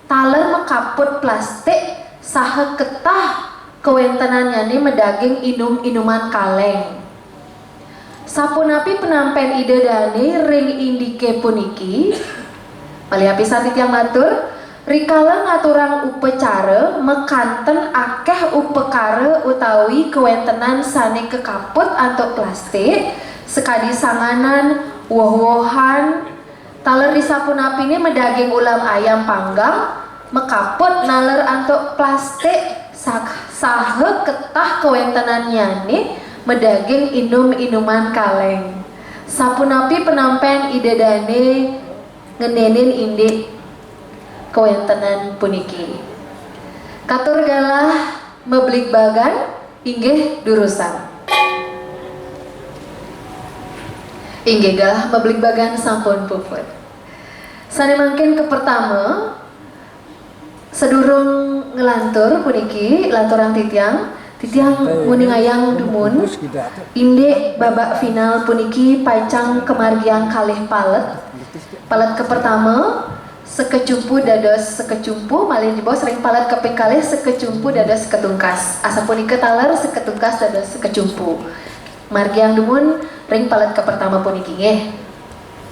taler mekaput plastik saha ketah kewentenannyane medaging inum-inuman kaleng. Sapunapi penampen ide dane ring indike puniki malihapi satit yang matur rikala ngaturang upacara mekanten akeh upekara utawi kewentenan sane kekaput antuk plastik sekadi sanganan woh-wohan taler disapunapine medaging ulam ayam panggang mekaput naler antuk plastik saha ketah kewentenannyane medaging inum-inuman kaleng. Sapunapi penampen ide dane ngenenin indik kewentenan puniki. Katur galah meblik bagan inggih Durusan. Inggih galah meblik bagan sampun puput. Sane mangkin ke pertama sedurung ngelantur puniki lanturan titiang muni ngayang dumun inde babak final puniki paicang kemargian kalih palet ke pertama sekecumpu dados sekecumpu malih di bawah sering palet keping kalih sekecumpu dados seketungkas asa punika taler seketungkas dados sekecumpu margiang dumun ring palet ke pertama puniki nggih.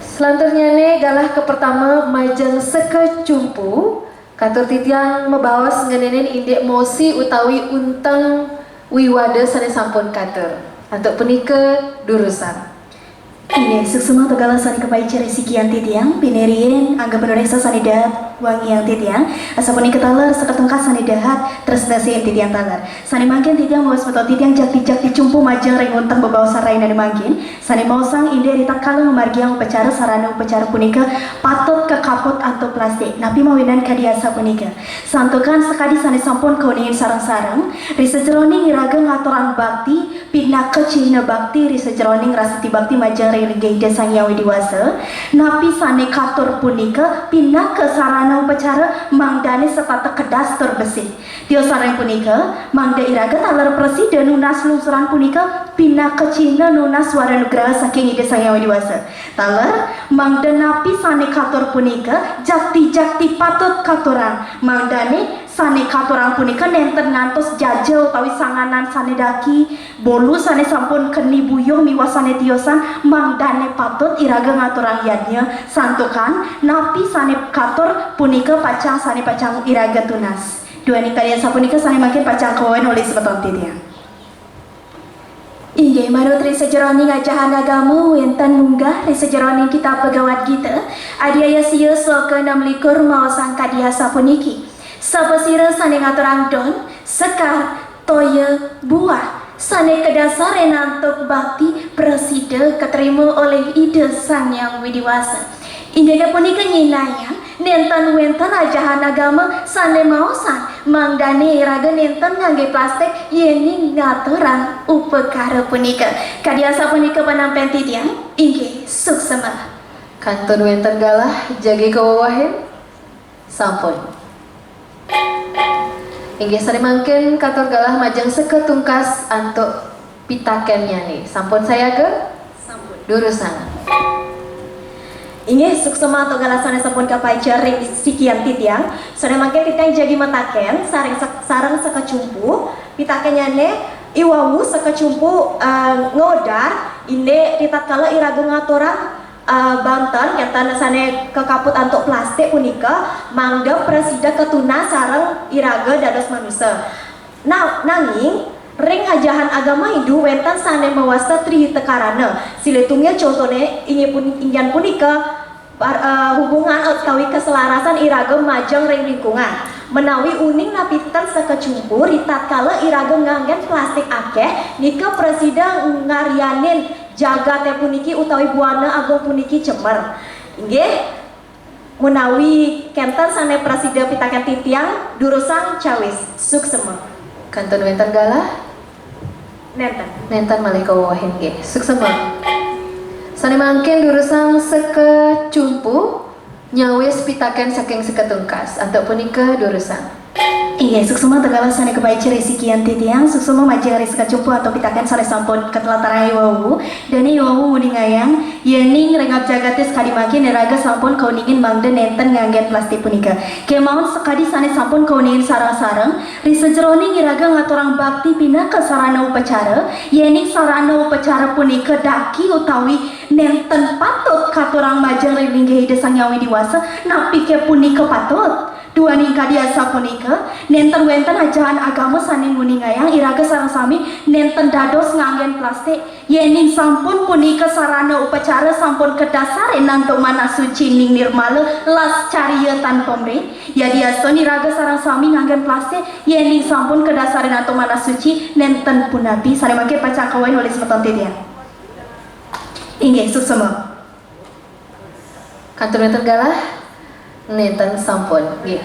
Selanturnya ne galah ke pertama majeng sekecumpu katur titiang mebawas ngenenen indek mosi utawi unteng wiwade sane sampun katur untuk punika Durusan. Iya, suksuma tegala sani kepai cari sikian titiang, pinerien, angga penuresa sani dahat, wangi yang titiang, asa puni ketalar, seketengkas sani dahat, terus nasi yang titiang talar. Sani mangkin titiang mau sebetul titiang jakti cumpu majang ring untang bebawa sarai nani mangkin, sani mau sang inde ritak kala memargiang upacara sarana upacara punika, patut ke kaput anto plastik, napi mawinan kadiasa punika. Santukan sekadi sani sampun kauningin sarang-sarang, risa jeroning iraga ngatoran bakti, pina kecina bakti, risa jeroning rasati bakti majang Ligay Sang Yawi Diwasa napi sane katur punika pindah ke sarana upacara mangdane setata kedas terbesih tio sarang punika mangda iraga talar presiden nunas lungsuran punika pindah ke Cina nunas wara nugraha saking Ide Sang Yawi Diwasa talar mangda napi sane katur punika jakti patut katuran mangdane sane katurang punika nenten ngantos jajal utawi sanganan sane daki bolu sane sampun keni buyuh miwasane tiosan mangdane patut iraga ngaturang yadnya santukan napi sane katur punika pacang sane pacang iraga tunas dua nikalian sapunika sane makin pacang kawen oleh sebeton titiang. Inggih manut ri sejeroni ngajahan agamu wenten munggah ri sejeroni kitab Pegawat Gita adiaya sieu sloka 26 maosang kadia sapuniki sapesira sane ngaturang don sekar toya buah sane kedasar enantuk bakti presida keterima oleh Ide Sang Yang Widiwasa indega punika nyinayang nenten wenten ajahan agama sane maosan mangdane iraga nenten ngangge plastik yeni ngaturang upekara punika kadiasa punika panampen titiang inggih suksema Kantun wenten galah jagi kawawahin sampun. Inggih sari mangkin katur galah majeng seketungkas antuk pitakennya nih. Sampun saya ke Durusan. Inggih suksema atau galasane sampun kapai jaring sikian titiang sore mangke titiang jadi metaken sareng sekecumpu pitakennya ne iwawu sekecumpu ngodar inde ritatkala iraga ngaturang Banten nyata sane kekaput antuk plastik punika mangga presida ketuna sareng iraga dados manusia. Nah, nanging ring hajahan agama Hindu wenten sane mawasta tri tekarana. Siletungnya contohnya ingin punika hubungan utawi keselarasan iraga majeng ring lingkungan. Menawi uning napitan sekecumpu ritatkala iraga nganggen plastik akeh nika presida ngarianin jaga teh puniki utawi buana agung puniki cemer. Inggih menawi kenten sane presida pitaken titiang Durusan cawis suksema. Kantun wenten galah nenten malih kawawahin nggih. Suksema. Sane mangkin Durusan sekecumpu nyawis pitaken saking seketungkas antuk punika Durusan. Iya, suksuma tegala sane kebaik ciri sikian titiang suksuma majeng ris kecumpu atau pitaken sane sampun ketelataran iwawu dan iwawu ningayang yening rengap jagatis kadimaki neraga sampun kauningin mangda nenten nganggen plastik punika kemaun sekadi sane sampun kauningin sarang-sarang ris sejeroning iraga ngaturang bakti pina ke sarana upacara yening sarana upacara punika daki utawi nenten patut katurang majeng ringgih Ide Sang Yang Widiwasa napi ke punika patut dua ningka diasa punika nenten wenten ajahan agama sane nguningayang iraga sareng sami nenten dados nganggen plastik yening sampun punika sarana upacara sampun kedasar nantuk mana suci ning nirmala las cariya tanpa mri ya diasto iraga sareng sami nganggen plastik yening sampun kedasar nantuk mana suci nenten punapi sare mangke pacang kawain oleh semeton titian inggih suksema. Kantun wenten galah nenten sampun nggih.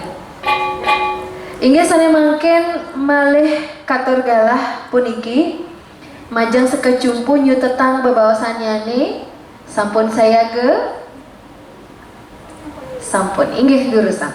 Inggih sane mangken malih katur galah puniki majang sekecumpu nyu tetang bebawasannya nih sampun saya ge sampun inggih gurusan.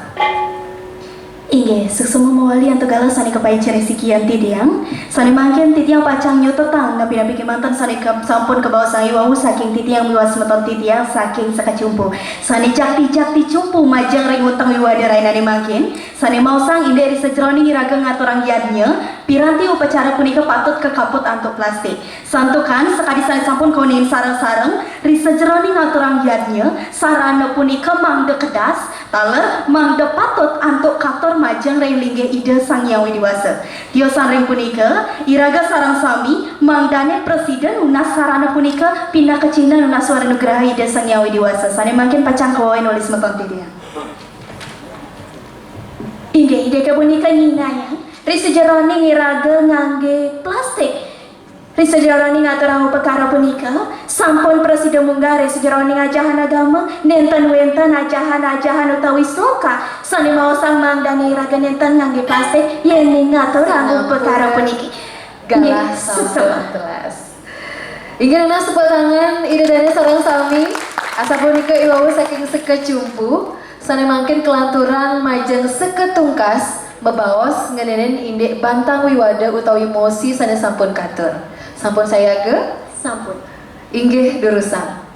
Inggih, suksema mawali antu galah sani kepaicer sikian tidiang. Sani mangkin titiang pacang nyu tetang napi-napi kemantan sani sampun ke bawah sangi wawu saking titiang miwas meton titiang saking sakacumpu. Sani jakti cumpu majang ring utang wiwada rainani mangkin. Sani mau sang inde ri sejroning iraga ngaturang yadnya. Piranti upacara punika patut kekaput antuk plastik. Santukan sekadi sani sampun kaunin sareng-sareng ri sejroning ngaturang yadnya. Sarana punika mangde kedas taler mangde patut antuk kator majang ring linggih ide sang yang widiwasa. Tiosan ring punika iraga sarang sami mangdane presiden unas sarana punika pindah ke Cina unas suara nugraha ide sang yang widiwasa. Sane makin pacang kawain nulis meton tidia. Ide ke punika nyinayang ri sejeroning iraga ngangge plastik. Ri sejeroning aturang upekara punika sampun presiden munggah ri sejeroning ajahan agama nenten wenten ajahan utawi sloka sani maosang mangdani iraga nenten ngangge plastik yen ngaturang upekara puniki Galah sampun telas. Inggih nana sepuluh tangan ide dari sarang sami asa punika iwawu saking sekecumpu sani mangkin kelaturan majang seketungkas bebaos ngenenen indek bantang wiwada utawi mosi sani sampun katur. Sampun saya ge sampun. inggih durusan.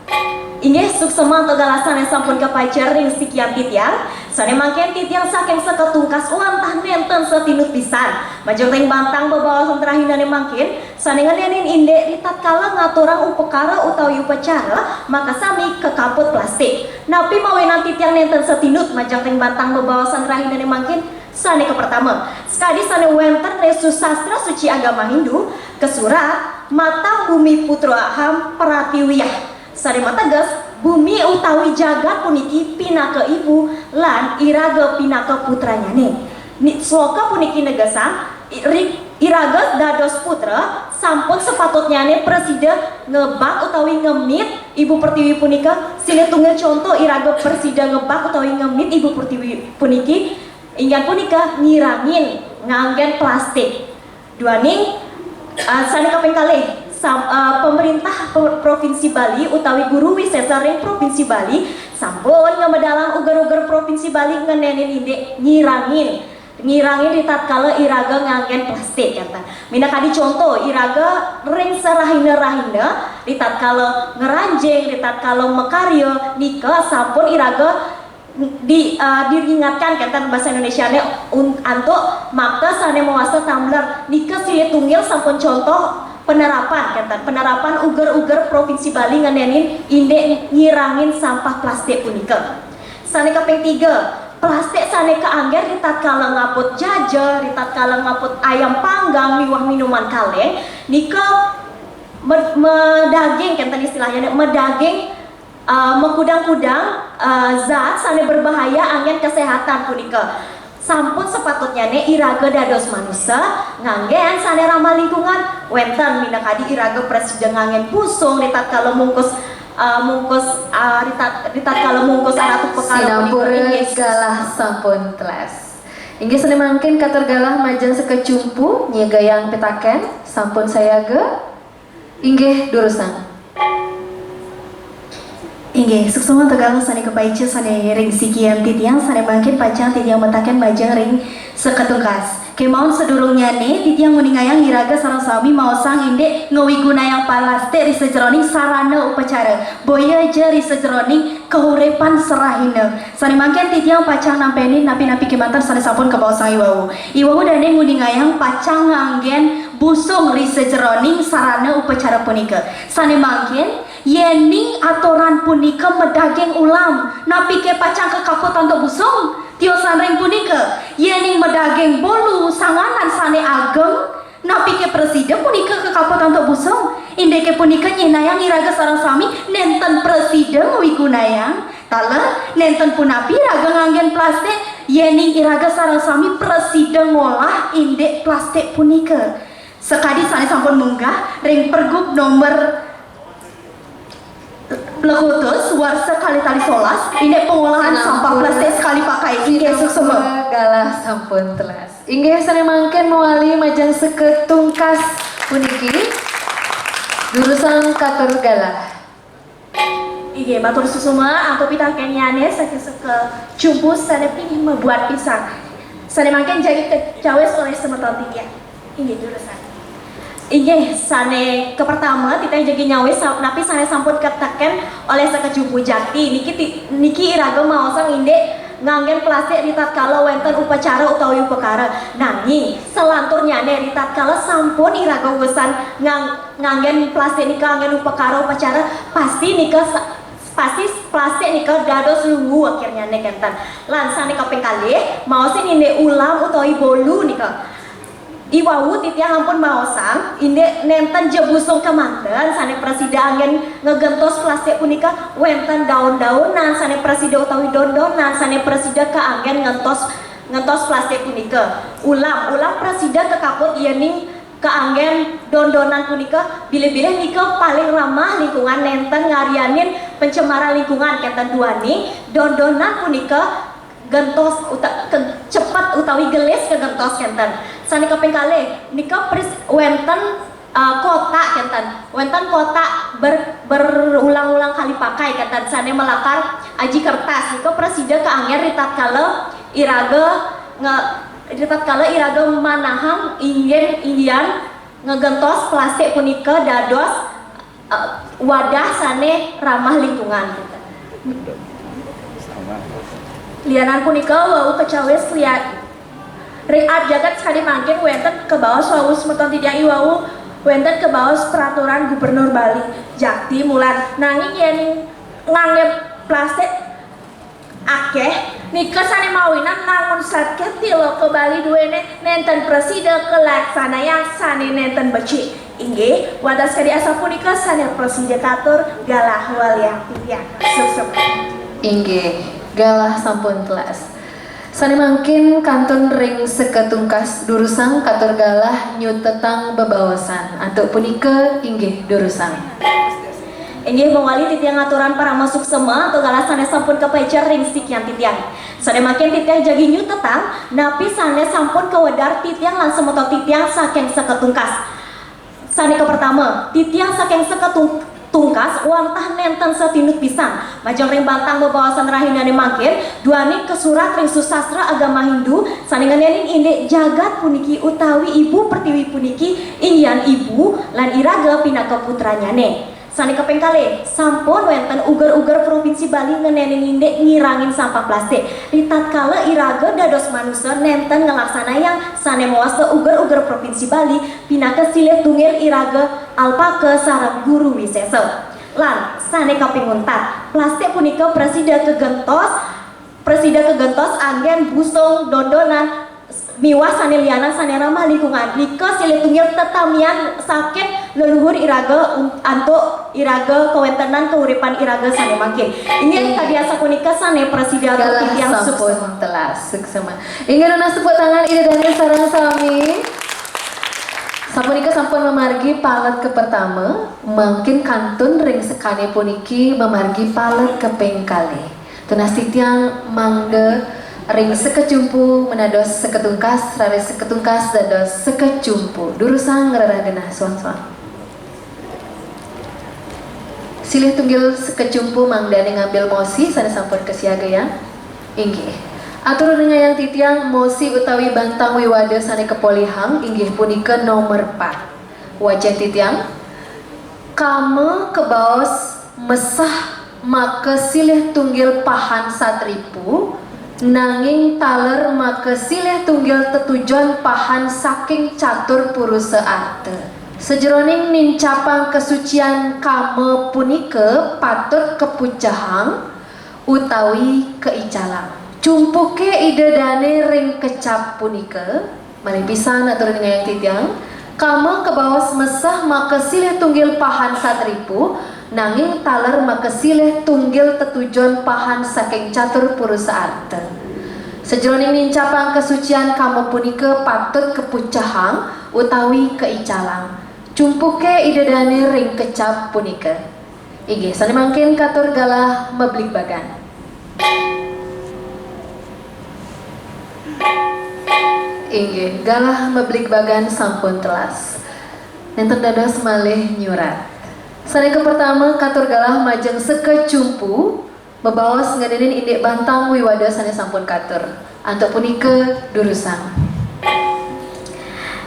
Inggih suksema atau galasan yang sampun kepacer ring sikian titiang. Sane mangken titiang saking seketungkas lantah nenten setinut pisan. Majeng ring bantang bebawasan terahinane mangkin. Sane ngenenin indek di tatkala ngaturang upekara utawi upacara maka sami kekaput plastik. Napi mawenan titiang nenten setinut majeng ring bantang bebawasan terahinane mangkin. Sane ke pertama, sekadi sane wenten resus sastra suci agama Hindu kesurat mata bumi putra aham pratiwiyah. Sane mateges bumi utawi jagat puniki pinaka ibu lan iraga pinaka putranya nih. Sloka puniki negesan iraga dados putra sampun sepatutnya nih presiden ngebak utawi ngemit ibu pertiwi punika sini tunggal contoh iraga presiden ngebak utawi ngemit ibu pertiwi puniki ingin punika ngirangin nganggen plastik. Dua ning sani kaping kalih pemerintah provinsi Bali utawi guru wisesa ring provinsi Bali sampun ngemedalang uger-uger provinsi Bali ngenenin ide ngirangin di tatkala iraga nganggen plastik kata. Mina kadi contoh iraga ring sarahina-rahina di tatkala ngeranjing di tatkala mekarya nikah sampun iraga diingatkan kata bahasa Indonesia nya untuk maka sane mewasa tumbler nikah silih tunggil sampun contoh penerapan kata penerapan uger-uger provinsi Bali ngenenin inde ngirangin sampah plastik punika. Sane kaping 3 plastik sane keangger di tatkala ngaput jajar di tatkala ngaput ayam panggang miwah minuman kaleng nikah medaging kata istilahnya medaging mengkudang-kudang zat sane berbahaya angin kesehatan punika. Sampun sepatutnya ne iraga dados manusia nganggen sane ramah lingkungan wenten mina kadi iraga presiden nganggen pusung di tatkala mungkus di tatkala mungkus aratu pekara Sinapura galah sampun telas. Inggih seni mangkin katur galah majang sekecumpu nyega yang pitaken sampun saya ge inggih durusan. Inggih, suksema tegalau sane kepaice sane ring sikian titiang sane bangkit pacang titiang metaken majang ring seketungkas. Kemaun sedurungnya ne titiang nguningayang iraga sarang sami mau sang inde ngawigunayang palaste ri sejeroning sarana upacara. Boya aja ri sejeroning kehurepan serahina. Sane mangken titiang pacang nampeni napi-napi kemantan sane sampun ke bawah sang iwawu. Iwawu dane nguningayang pacang nganggen busung ri sejeroning sarana upacara punika. Sane mangken yening aturan punika medaging ulam napi ke pacang kekaput untuk busung tiosan ring punika yening medaging bolu sanganan sane ageng napi ke presiden punika kekaput untuk busung indeke punika nyinayang iraga sarang sami nenten presiden wigunayang taler nenten punapi iraga nganggen plastik yening iraga sarang sami presiden ngolah indek plastik punika sekadi sane sampun munggah ring pergub nomor Lekutus warsa kali tali solas ini pengolahan sampah plastik sekali pakai inggih suksema galah sampun telas. Inggih sane mangken mewali majang seketungkas puniki jurusan katur galah. Iya, matur susuma aku pitaken yane saking seke jumpu sane pilih membuat pisang. Sane makin jadi kecawes oleh semeton tiga. Ini jurusan. Iya, sane ke pertama kita jadi nyawes napi sane sampun ketaken oleh sekejumpu jati. Niki iraga maosang inde nganggen plastik di tatkala wonten upacara utawi upakara. Nanging selanturnya nih di tatkala sampun iraga wesan nganggen plastik nika nganggen upakara upacara pasti plastik nika dados luwu akhirnya nek enten. Lan sane kaping kalih maosin inde ulam utawi bolu nika. Iwawu titiang ampun maosang inde nenten jebusung kemanten sane presida angin ngegentos plastik punika wenten daun-daunan sane presida utawi dondonan sane presida keanggen ngentos plastik punika ulam presida kekaput yening keanggen dondonan punika bilih-bilih nika paling ramah lingkungan nenten ngarianin pencemaran lingkungan kenten duani dondonan punika gentos cepat utawi gelis ke gentos kenten sane kaping kalih nika wenten kotak kenten wenten kotak berulang-ulang kali pakai kenten sane melakar aji kertas nika presida keanggen ritatkala iraga manahang ingin ngegentos plastik punika dados wadah sane ramah lingkungan Lianan punika wau kecawes liat Riat jagat sekali mangkin wenten ke bawah suawu semeton tidiang iwau wenten ke bawah peraturan gubernur Bali jakti mulan nanging yening nganggep plastik akeh nika sane mawinan namun satke tilo ke Bali duwene nenten presida kelaksana yang sane nenten becik inggih wadas kadi asa punika sane presida katur galah waliang tidiang susep Inggih galah sampun telas. Sane mangkin kantun ring seketungkas durusang katur galah nyutetang bebawasan. Antuk punika inggih durusang. Inggih mawali titiang aturan para masuk sema atau galah sane sampun kepecer ring sikian titiang. Sane makin titiang jagi nyutetang napi sane sampun kewedar titiang lan semeto titiang saking seketungkas. Sane ke pertama titiang saking seketungkas wantah nenten setinut pisan majang ring bantang bebawasan rahinane mangkin duani kesurat ring susastra agama Hindu saninganin indek jagat puniki utawi ibu pertiwi puniki ingyan ibu lan iraga pinaka putranyane sane kaping kalih sampun wenten uger-uger provinsi Bali ngenenin indek ngirangin sampah plastik ritatkala iraga dados manusia nenten ngelaksana yang sane mawasta uger-uger provinsi Bali pinaka silih tungil iraga alpaka sareng guru wisesa lan sane kaping untat plastik punika presida kegentos anggen busung dondonan miwah sane liana sane ramah lingkungan nika silih tungil tetamian sakit leluhur iraga antuk iraga kewentenan keuripan iraga sane makin ini kadiasa punika sane presida galah sampun telas suksema. Inggih nunas tepuk tangan ide dan sareng sami. Sapunika sampun memargi palet ke pertama, mungkin kantun ring sekane puniki memargi palet ke pengkali. Tunas titiang mangde ring sekecumpu menados seketungkas, rare seketungkas dados sekecumpu. Durusang ngeraragenah suang-suang. Silih tunggil sekecumpu mangdane ngambil mosi sane sampun kesiaga ya. Inggih. Atur yang titiang mosi utawi bantang wiwade sane kepolihang inggih punika nomor 4. Wajan titiang kamu kebaos mesah maka silih tunggil pahan satripu nanging taler maka silih tunggil tetujuan pahan saking catur puruse arte. Sejeroning nincapang kesucian kamu punika patut kepucahang utawi keicalang. Cumpuke ide dane ring kecap punika mari pisan atur dengan yang titiang kamu kebawas mesah maka silih tunggil pahan satripu nanging taler maka silih tunggil tetujuan pahan saking catur purusa arte. Sejeroning nincapang kesucian kamu punika patut kepucahang utawi keicalang. Cumpuke ide dane ring kecap punika. Inggih sane mangkin katur galah meblik bagan. Inggih, galah meblik bagan sampun telas. Nenten dados malih nyurat. Saneka pertama katur galah majeng sekecumpu bebaos ngadenin indek bantang wiwada sane sampun katur. Antuk punika durusan.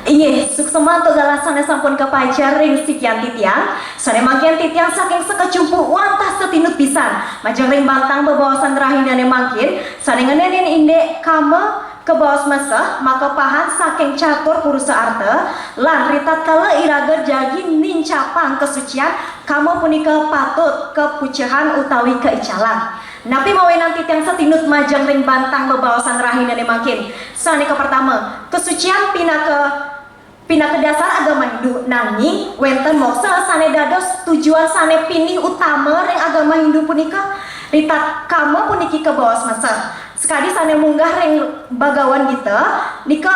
Inggih, suksema untuk galah sane sampun kepajar ring sikian titiang. Sane mangkin titiang saking sekecumpu wantah setinut pisan. Majeng ring bantang bebawasan rahindane mangkin. Sane ngenenin indek kama kebawas mesah maka pahan saking catur purusa arte lan ritat kala iraga jagi nincapang kesucian kamu punika patut kepucahan utawi keicalan. Napi mawenan titiang setinut majeng ring bantang bebawasan rahindane mangkin. Sane ke pertama kesucian pina ke dasar agama Hindu nanging wenten moksa sane dados tujuan sane pinih utama ring agama Hindu punika ritat kamu puniki ke bawas masa sekali sane munggah ring bagawan kita nika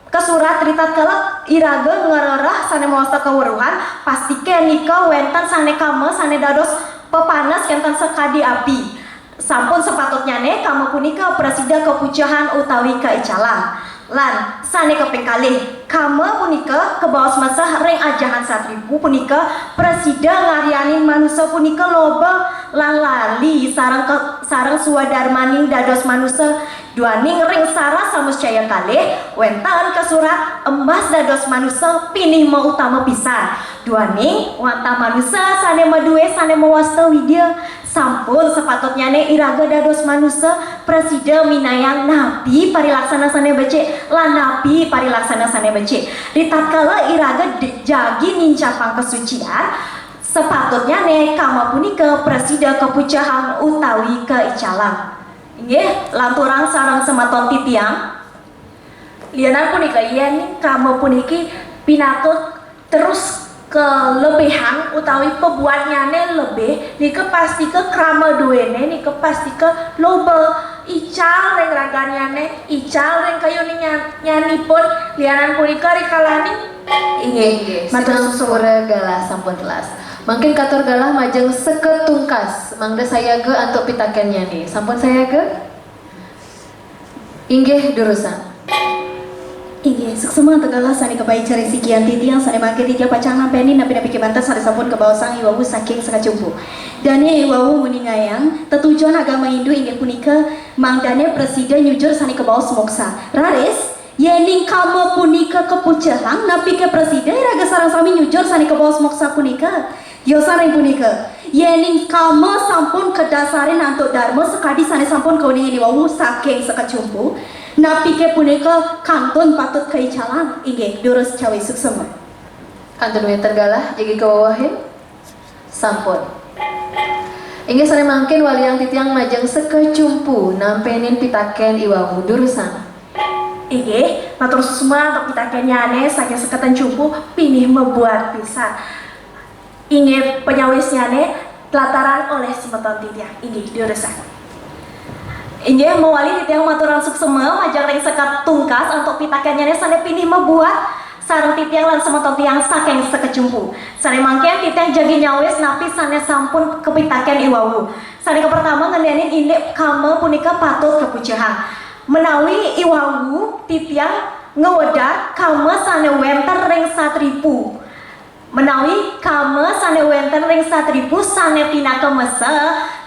ke surat ritat kala iraga ngararah sane mawasta kawruhan pastike nika wenten sane kamu sane dados pepanas kenten sekadi api sampun sepatutnya kamu punika presida kepucahan utawi keicalan lan sane keping kalih kamu punika kebawas masa ring ajahan satribu punika presida ngarianin manusia punika loba lan lali sarang suwadarmaning dados manusia duaning ring sarah samuscaya kalih wentan ke surat embas dados manusia pinih mau utama pisan duaning wanta manusia sane madue sane mawasta widya sampun sepatutnya iraga dados manusia presida minayang napi parilaksana sane becek lan napi parilaksana sane becek ritatkala iraga jagi nincapang kesucian sepatutnya kamu punika presida kepucahan utawi keicalan. Nggih lanturang sarang sematon titiang lianan punika yen kamu puniki pinakut terus kelebihan utawi pebuatnya lebih nika pasti ke krama duene nika pasti ke loba ical reng raganya ical reng kayu nyanipun lianan punika rikalani Inggih, matur suwura galah sampun telas. Mangkin katur galah majeng seketungkas mangda sayaga antuk pitakennya nih. Sampun sayaga? Inggih durusan. Inggih, suksema tegalah sani kepai cari sikian titiang sani mangke titiang pacang nampeni napi kebantas sani sampun kebawasang iwawu saking sekacumpu. Dane iwawu muningayang tetujuan agama Hindu inggih punika mangdane presida nyujur sani kebawas moksa. Raris yening kama punika kepucahan napi ke presida raga sarang sami nyujur sani kebawas moksa punika. Yosare punika yening kama sampun kedasarin antuk dharma sekadi sani sampun kauningin iwawu saking sekacumpu. Napi ke punika kantun patut keicalan inggih durus cawi suksema. Kantun winter galah jagi kewawahin sampun. Inggih sare mangkin waliang titiang majeng sekecumpu nampenin pitaken iwawu durusan. Inggih matur susuma untuk pitakennya saking sekatan cumpu pinih membuat pisan. Inggih penyawisnya telataran oleh semeton titiang inggih durusan. Inggih mewali titiang maturan suksema majang ring sekat tungkas untuk pitakennya sane pinih membuat sarang titiang lan semeton tiang saking sekecumpu. Sane mangken titiang jagi nyawis napi sane sampun kepitaken iwawu. Sane pertama ngendenin indek kama punika patut kepucahan. Menawi iwawu titiang ngewedar kama sane wenter ring satripu. Menawi kama sane wenter ring satripu sane pinaka mesa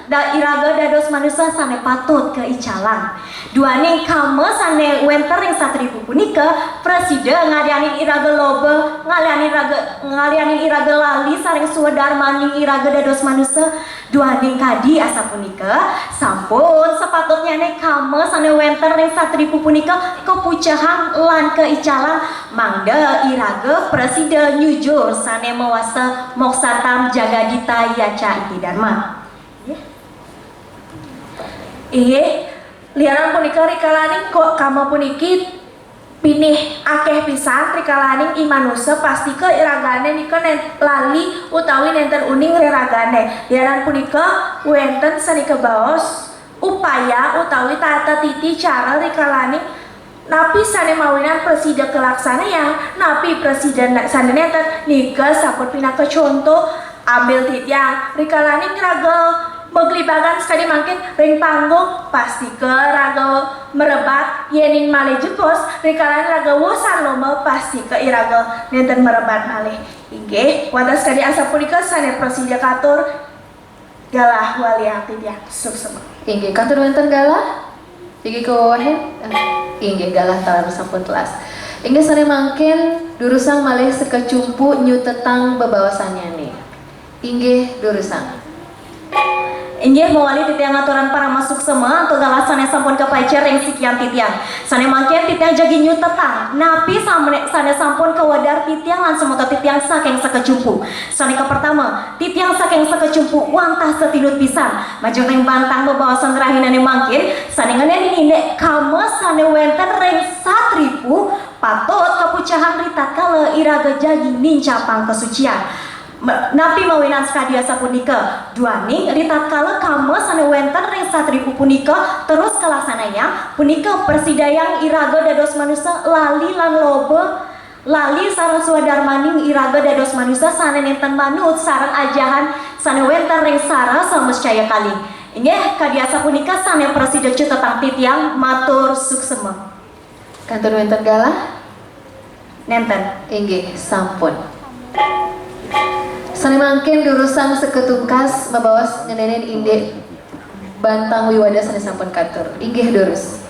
iraga dados manusia sane patut keicalan. Duaning kama sane wenter ring satripu punika presida ngalianin iraga loba ngalianin iraga lali sareng suwadarmaning iraga dados manusia duaning kadi asa punika sampun sepatutnya kama sane wenter ring satripu punika kepucahan lan keicalan mangda iraga presida nyujur sane mawasta moksatam jagadita yaca iti dharma. Liaran punika rikalaning kok kama puniki pinih akeh pisan rikalaning imanusa pasti ke iragane nika lali utawi nenten uning reragane. Liaran punika wenten sani kebaos upaya utawi tata titi cara rikalaning napi sane mawinan presida kelaksana yang napi presiden sane nenten nika sampun pinaka contoh ambil titiang rikalaning raga Meglibagan sekali makin ring panggung pasti ke raga merebat yening malih jepos rikalan raga wosan lomba pasti ke iraga nenten merebat malih inggih wadah sekali asa punika sane prosedur katur galah wali aktif ya suksema Inggih kantor wonten galah inggih kawawahen inggih galah talar sampun telas inggih sare mangkin durusang malih sekecumpu nyu tetang bebawasannya nih inggih durusang Inggih mawali titiang aturan para masuk semua atau galasan yang sampun kepacer yang sekian titiang. Sane mangkin titiang jagi nyu tetang. Napi sane sampun ke wadar titiang langsung ke titiang saking sekecumpu. Sane ke pertama, titiang saking sekecumpu wantah setinut pisan. Majeng ring bantang bebawasan rahinane mangkin. Sane ngene indek kamu sane wenten ring 1.000 patut kepucahan rita kala iraga jagi nincapang kesucian. Napi mawinan skadia sapunika duaning ritat kala kamu sane wenten ring 1.000 punika terus kelaksananya punika persidayang iraga dados manusia lali lan loba lali sareng swadarmaning iraga dados manusia sane nenten manut sareng ajahan sane wenten ring sara samescaya kali inggih kadia sapunika sane presida tetang titiang matur suksema kantor wonten galah nenten inggih sampun sane mangkin durusang seketungkas mabawas ngenenen inde bantang wiwada sane sampun katur inggih durus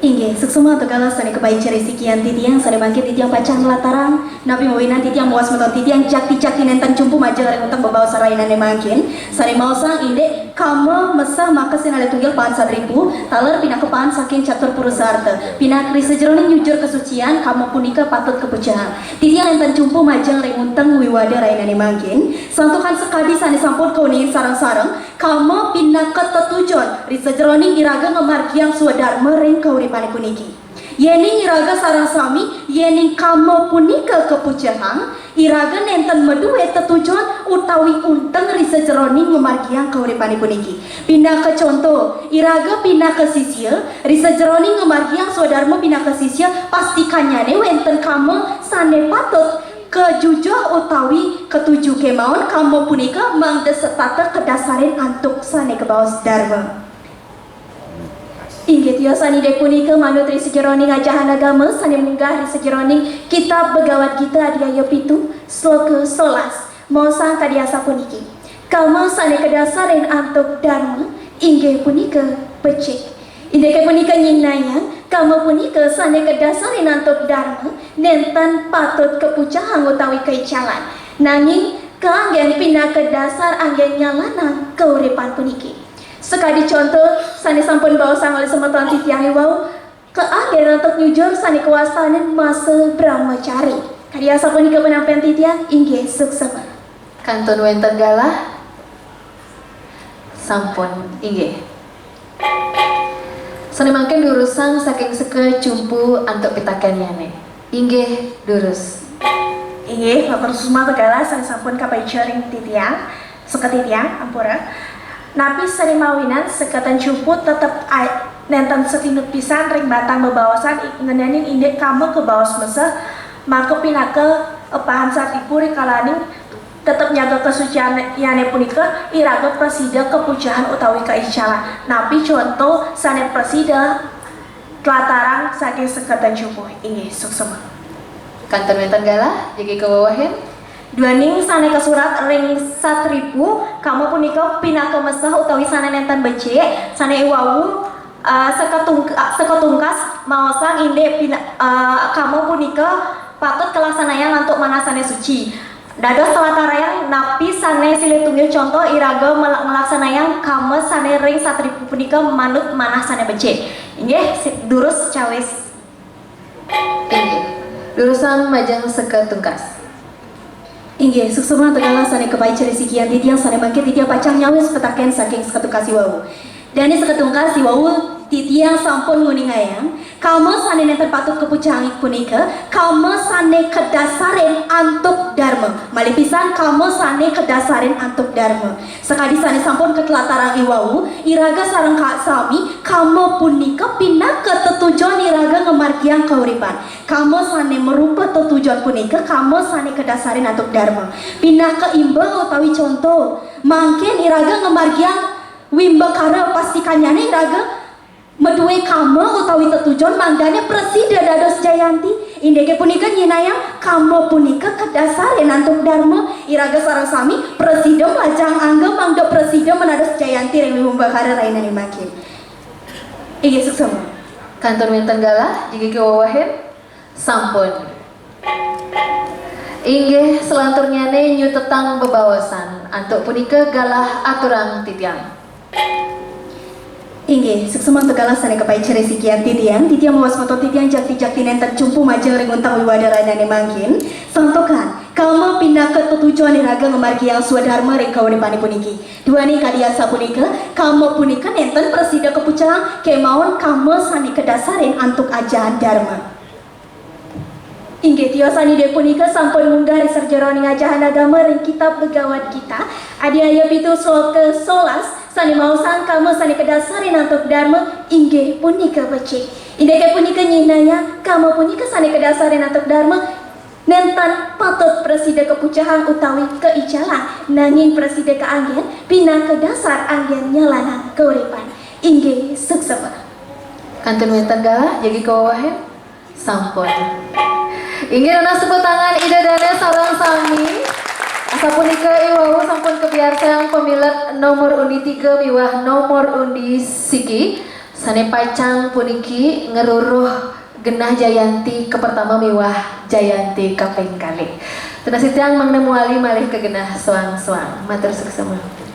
Inggih, suksema atau galas sane kebaik cari sikian titiang sane bangkit titiang pacan latarang napi mawinan titiang muas meton titiang jakti nenten cumpu majel reng utang babawa sarainan mangkin sane mausang inde kamu mesah maka sinale tunggil paan 1.000 taler pindah kepaan saking catur purusarta pindah kri sejeroning nyujur kesucian kamu punika patut kepucahan titiang nenten cumpu majel reng utang wiwada rainan mangkin santukan sekadi sane sampun kauningin sarang-sarang kamu pindah ke tetujon ri sejeroning iraga ngemargiang swadharma reng kauripane puniki yening iraga sarang sami yening kamu punika kepucahan iraga nenten medue tetujon utawi unteng ri sejeroning ngemargiang kauripane puniki pindah ke contoh iraga pindah ke sisya ri sejeroning ngemargiang swadharma pindah ke sisya pastikannya wenten kamu sane patut kejujuh utawi ketujuh kemauan kamu punika mangdesetata kedasarin antuk sane kebawas dharma inggih tiasa nide punika manut ri sejeroning ajahan agama sane munggah ri sejeroning kitab begawat kita adiaya pitu sloka 11 mosang kadiasa puniki kamu sane kedasarin antuk dharma inggih punika becik inggih punika nyinayang kamu punika sane kedasarin antuk dharma nenten patut kepucahan utawi keicalan nanging keanggen pindah ke dasar anggen nyalana keuripan puniki sekadi contoh sane sampun baosang oleh semeton titiang wau keanggen untuk nyujur sane kewastanen masa brahmacari kadiasa punika penampian titiang inggih suksema kantun wonten galah sampun inggih sane mangkin durusang saking sekecumpu antuk pitakenyane inggih durus inggih matur susma tegala sane sampun kapaicaring titiang seketitiang ampura napi sane mawinan sekatan cuput tetep nenten setinut pisan ring batang bebawasan ngenenin indek kamu ke bawas meseh maka pinake epahan 1.000 rikalaning tetap nyaga kesucian yane punika iraga presida kepucahan utawi keicalan napi contoh sane presida telatarang saking sekatan cupuh inggih suksema kantor wonten galah jagi kawawahen duaning sane ke surat ring 1.000 kamu punika pindah ke mesah utawi sane nenten becik sane iwawu seketungkas maosang inde kamu punika patut kelaksanaan untuk manasane suci dados telatarayang napi sane silih tunggil contoh iraga melaksanayang kamu sane ring 1.000 punika manut manah sane becik inggih durus cawis inggih durusang majang seketungkas inggih suksema tegala sane kebaik ceri sikian titiang sane bangkit titiang pacang nyawis petaken saking seketungkas wau dani seketungkas wau titiang sampun nguningayang kamu sane nenten patut kepucahan punika kamu sane kedasarin antuk dharma malih pisan kamu sane kedasarin antuk dharma sekadi sane sampun ketelatarang iwau iraga sareng kak sami kamu punika pindah ke tetujuan iraga ngemargiang kauripan kamu sane merupa tetujuan punika kamu sane kedasarin antuk dharma pindah ke imbang utawi contoh Mangkin iraga ngemargiang wimbakara pastikannya nih iraga medue kama utawi tetujon manggane presida dados Jayanti indeke punika nyinayang kama punika kedasaren antuk dharma iraga sareng sami presida lajang angga mangga presida menados Jayanti ring wimbakara rainani makin inggih suksema Kantor Minten Galah jigi kewawahin sampun. Inggih selanturnya nyu tetang bebawasan antuk punika galah aturang titiang. Inggih, suksema tegala sane kepai cere sikian titiang mawas foto titiang jakti nenten cumpu majeng ring untang wiwadarana mangkin santokan kalma pindah ke tujuan iraga ngemargi yang swadharma ring kawenipani puniki duani kadiasa punika kalma punika nenten presida kepucang kemauan kalma sani kedasarin antuk ajahan dharma. Inggih tiosani de punika sampun munggah ring sarjana ajahan agama ring kitab begawat kita adiaya pitu sol ke solas sani mausan kamu sani kedasarin antuk dharma inggih punika becik indeke punika nyinanya kamu punika sani kedasarin antuk dharma nentan patut presida kepucahan utawi keicalan nanging presida keanggen pindah ke dasar anggen nyalana keuripan inggih suksema Kantor Minten Galah jadi kawawahin sampun. Inggih nana seput tangan ida dana sarang sami asa punika iwawu sampun kebiasaan pemilet nomor undi 3 miwah nomor undi siki sane pacang puniki ngeruruh genah Jayanti ke pertama miwah Jayanti kaping kali. Tuna sitiang mengnemu ali malih ke genah suang-suang matur suksema.